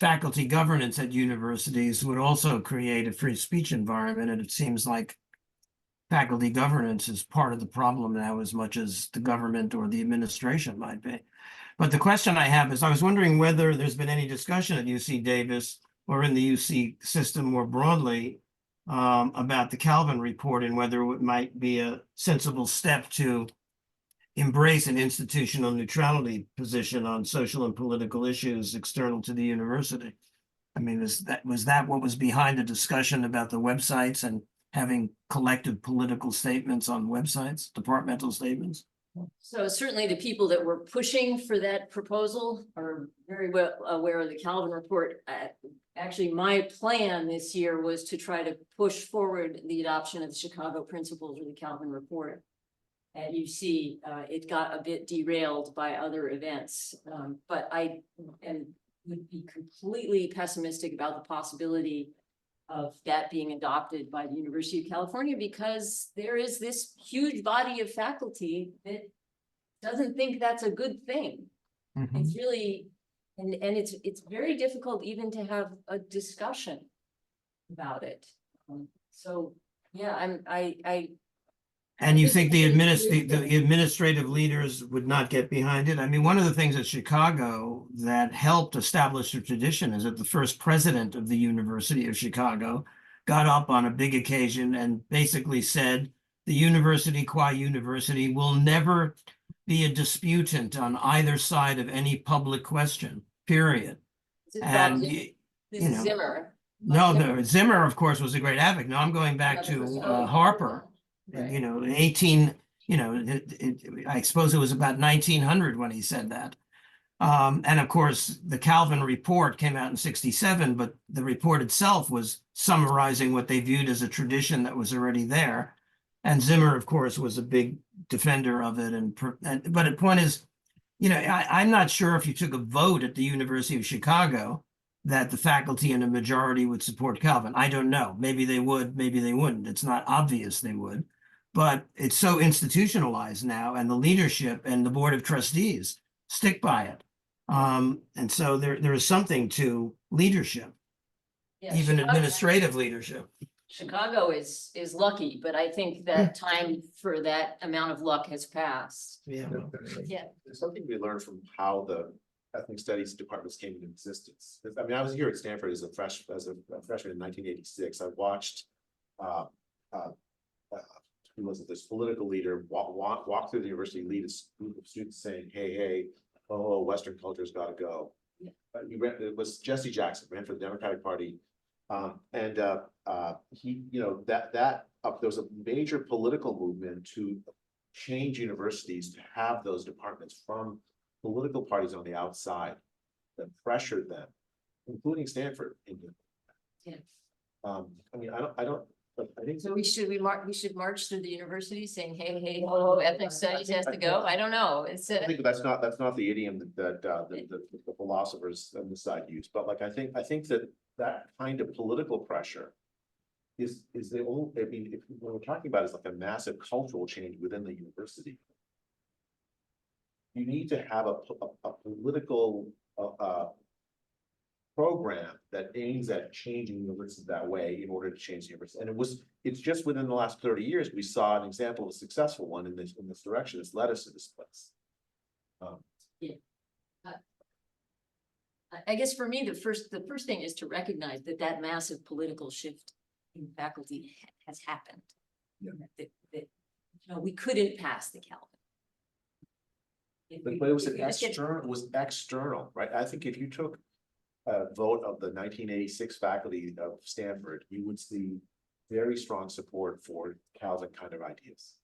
faculty governance at universities would also create a free speech environment, and it seems like faculty governance is part of the problem now as much as the government or the administration might be. But the question I have is, I was wondering whether there's been any discussion at UC Davis or in the UC system more broadly about the Calvin report and whether it might be a sensible step to embrace an institutional neutrality position on social and political issues external to the university. I mean, was that what was behind the discussion about the websites and having collective political statements on websites, departmental statements? So certainly the people that were pushing for that proposal are very well aware of the Calvin report. Actually, my plan this year was to try to push forward the adoption of the Chicago principles or the Calvin report at UC. It got a bit derailed by other events, but I would be completely pessimistic about the possibility of that being adopted by the University of California, because there is this huge body of faculty that doesn't think that's a good thing. Mm-hmm. It's really, and it's very difficult even to have a discussion about it. So yeah, And you think the administrative leaders would not get behind it? I mean, one of the things at Chicago that helped establish the tradition is that the first president of the University of Chicago got up on a big occasion and basically said, the university qua university will never be a disputant on either side of any public question, period. And, this is Zimmer. No, Zimmer, of course, was a great advocate. No, I'm going back to Harper. Right. You know, I suppose it was about 1900 when he said that. And of course, the Calvin report came out in 1967, but the report itself was summarizing what they viewed as a tradition that was already there. And Zimmer, of course, was a big defender of it. But the point is, you know, I'm not sure if you took a vote at the University of Chicago that the faculty and a majority would support Calvin. I don't know. Maybe they would, maybe they wouldn't. It's not obvious they would. But it's so institutionalized now, and the leadership and the board of trustees stick by it. And so there is something to leadership, even administrative leadership. Chicago is lucky, but I think that time for that amount of luck has passed. Yeah. Yeah. There's something we learned from how the ethnic studies departments came into existence. I mean, I was here at Stanford as a freshman in 1986. I watched who was it, this political leader walk through the university, lead a group of students saying, hey, oh, Western culture's got to go. Yeah. It was Jesse Jackson, ran for the Democratic Party. He, you know, there was a major political movement to change universities to have those departments from political parties on the outside that pressured them, including Stanford. Yeah. I mean, I think So we should march through the university saying, hey, oh, ethnic studies has to go. I don't know. It's I think that's not the idiom that the philosophers on this side use. But like I think that kind of political pressure is the only. I mean, if what we're talking about is like a massive cultural change within the university. You need to have a political program that aims at changing universities that way in order to change the university. And it's just within the last 30 years, we saw an example of a successful one in this direction. It's led us to this place. I guess for me, the first thing is to recognize that massive political shift in faculty has happened. Yeah. That, we couldn't pass the Calvin. But it was external, right? I think if you took a vote of the 1986 faculty of Stanford, you would see very strong support for Calvin kind of ideas.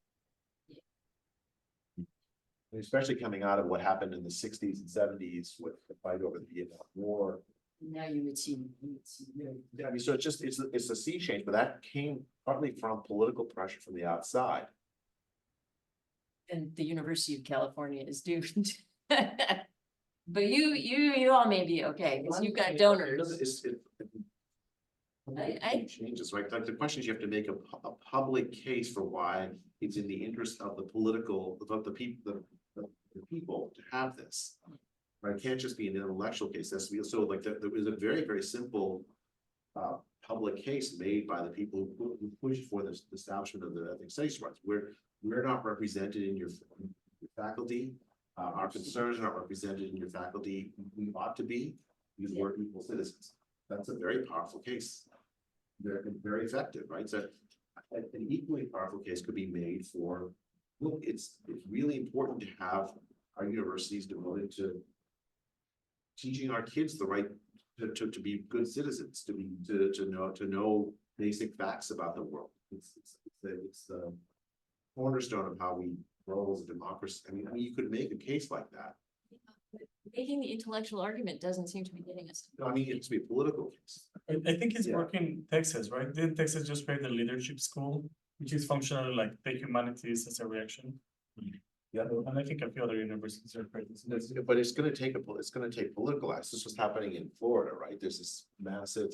Especially coming out of what happened in the 60s and 70s with the fight over the Vietnam War. Now you would see. Yeah, I mean, so it's a sea change, but that came partly from political pressure from the outside. And the University of California is doomed. But you all may be okay, because you've got donors. Changes, right? Like the question is, you have to make a public case for why it's in the interest of the people to have this. Right? It can't just be an intellectual case. That's so like there was a very, very simple public case made by the people who pushed for this establishment of the ethnic studies rights. We're not represented in your faculty. Our concerns are not represented in your faculty. We ought to be, because we're equal citizens. That's a very powerful case. They're very effective, right? So an equally powerful case could be made for, look, it's really important to have our universities devoted to teaching our kids the right to be good citizens, to know basic facts about the world. It's the cornerstone of how we grow as a democracy. I mean, you could make a case like that. Making the intellectual argument doesn't seem to be getting us. No, I mean, it's to be a political case. I think it's working in Texas, right? Didn't Texas just create the leadership school, which is functional like the humanities as a reaction? Yeah, and I think a few other universities are creating. But it's going to take political action. This was happening in Florida, right? There's this massive.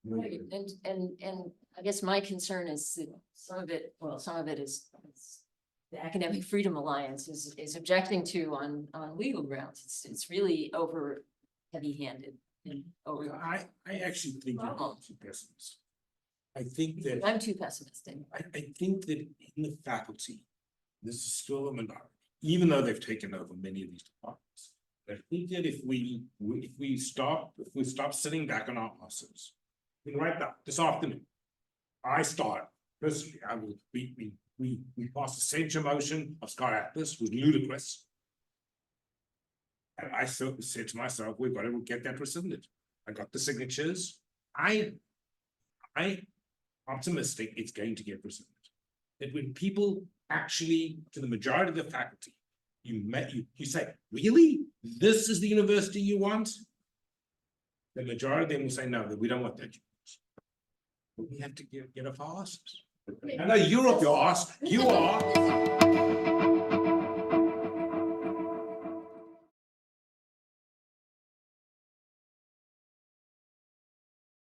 Right, and I guess my concern is that some of it is the Academic Freedom Alliance is objecting to on legal grounds. It's really over heavy-handed and over. I actually think you're too pessimistic. I think that I'm too pessimistic. I think that in the faculty, this is still a minority, even though they've taken over many of these departments. I think that if we stop sitting back on our asses, right now, this afternoon, I start personally. I will. We passed a censure motion of Scott Atlas, was ludicrous, and I said to myself, "We've got to get that rescinded." I got the signatures. I optimistic it's going to get rescinded. That when people actually, to the majority of the faculty, you say, "Really, this is the university you want?" The majority of them will say, "No, that we don't want that." But we have to get off our asses. I know you're off your ass. You are.